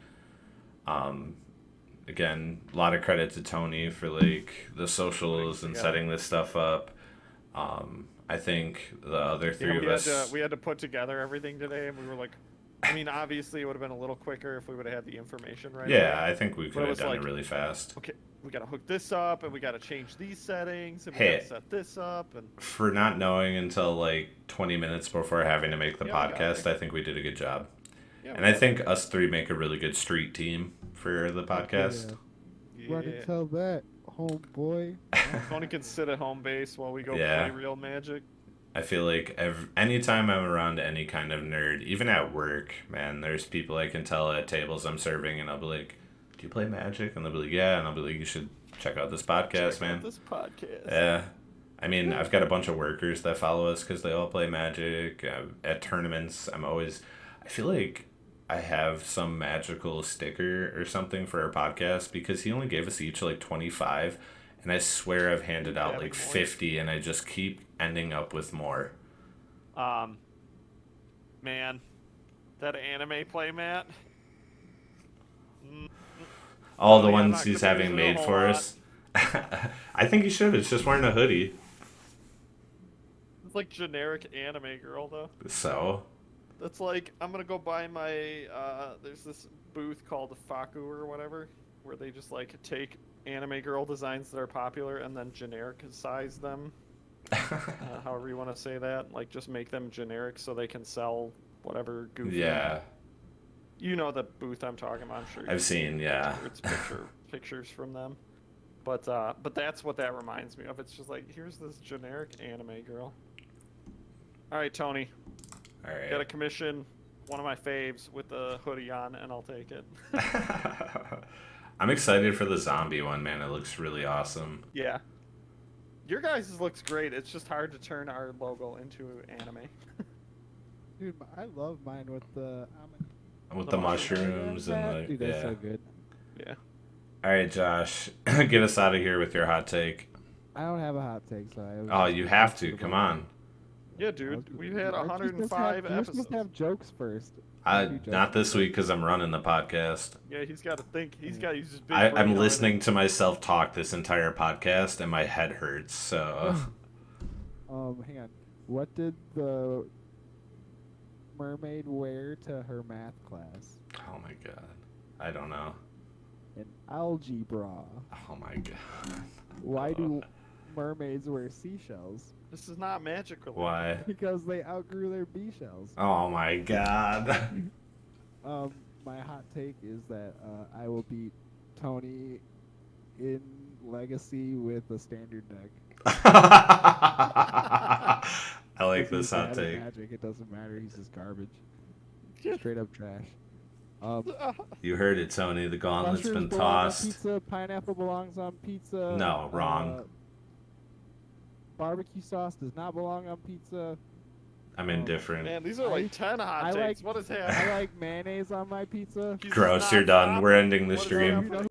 Again, a lot of credit to Tony for like the socials and together. setting this stuff up. I think the other three of us. We had to put together everything today, and we were like, I mean, obviously it would have been a little quicker if we would have had the information right. Yeah, away. I think we But could it have was done like- it really fast. Okay, we gotta hook this up, and we gotta change these settings, and we Hey. gotta set this up, and For not knowing until like 20 minutes before having to make the Yeah, we got podcast, there. I think we did a good job. yeah. And I think us three make a really good street team for the podcast. yeah. Run and tell that, homeboy. Tony can sit at home base while we go Yeah. play real Magic. I feel like anytime I'm around any kind of nerd, even at work, man, there's people I can tell at tables I'm serving, and I'll be like, "Do you play Magic?" And they'll be like, "Yeah," and I'll be like, "You should check out this podcast, Check man." out this podcast. Yeah. I mean, I've got a bunch of workers that follow us because they all play Magic. At tournaments, I feel like I have some magical sticker or something for our podcast because he only gave us each like 25, and I swear I've handed out Having like more. 50, and I just keep ending up with more. Man, that anime playmat. All the Oh, yeah, I'm ones not he's gonna be having using a made whole for lot. us. I think he should. It's just wearing a hoodie. It's like generic anime girl though. So, That's like I'm gonna go buy my there's this booth called Faku or whatever where they just like take anime girl designs that are popular and then genericize them. However you want to say that, like just make them generic so they can sell whatever goof. Yeah, You know the booth I'm talking about. I'm sure. I've seen. Yeah. It's pictures from them. But that's what that reminds me of. It's just like, here's this generic anime girl. All right, Tony. All right. Got a commission, one of my faves with the hoodie on, and I'll take it. I'm excited for the zombie one, man. It looks really awesome. Yeah. Your guys' looks great. It's just hard to turn our logo into anime. Dude, I love mine with the. With The the mushrooms and the Dude, that's yeah. so good. Yeah. All right, Josh, get us out of here with your hot take. I don't have a hot take, so I. was Oh, just you gonna have talk to. about Come it. on. Yeah, dude. We've had Aren't you supposed to 105 You're supposed episodes. to have jokes first. Not this week because I'm running the podcast. Yeah, he's got to think. He's got to use his big brain I'm on listening it. to myself talk this entire podcast, and my head hurts. So. Hang on. What did the mermaid wear to her math class? Oh my god. I don't know. An algae bra. Oh my god. Why do mermaids wear seashells? This is not magical. Why? Because they outgrew their bee shells. Oh my god. My hot take is that I will beat Tony in Legacy with a standard deck. I like If he's this hot bad at take. Magic, it doesn't matter. He's just garbage. Straight up trash. You heard it, Tony. The gauntlet's Mushrooms been belong on tossed. Pizza. Pineapple belongs on pizza. No, wrong. Barbecue sauce does not belong on pizza. I'm indifferent. Man, these are like 10 hot I takes. like- What is happening? I like mayonnaise on my pizza. He's just Gross, not you're done. stopping. We're ending the What is stream. happening? What is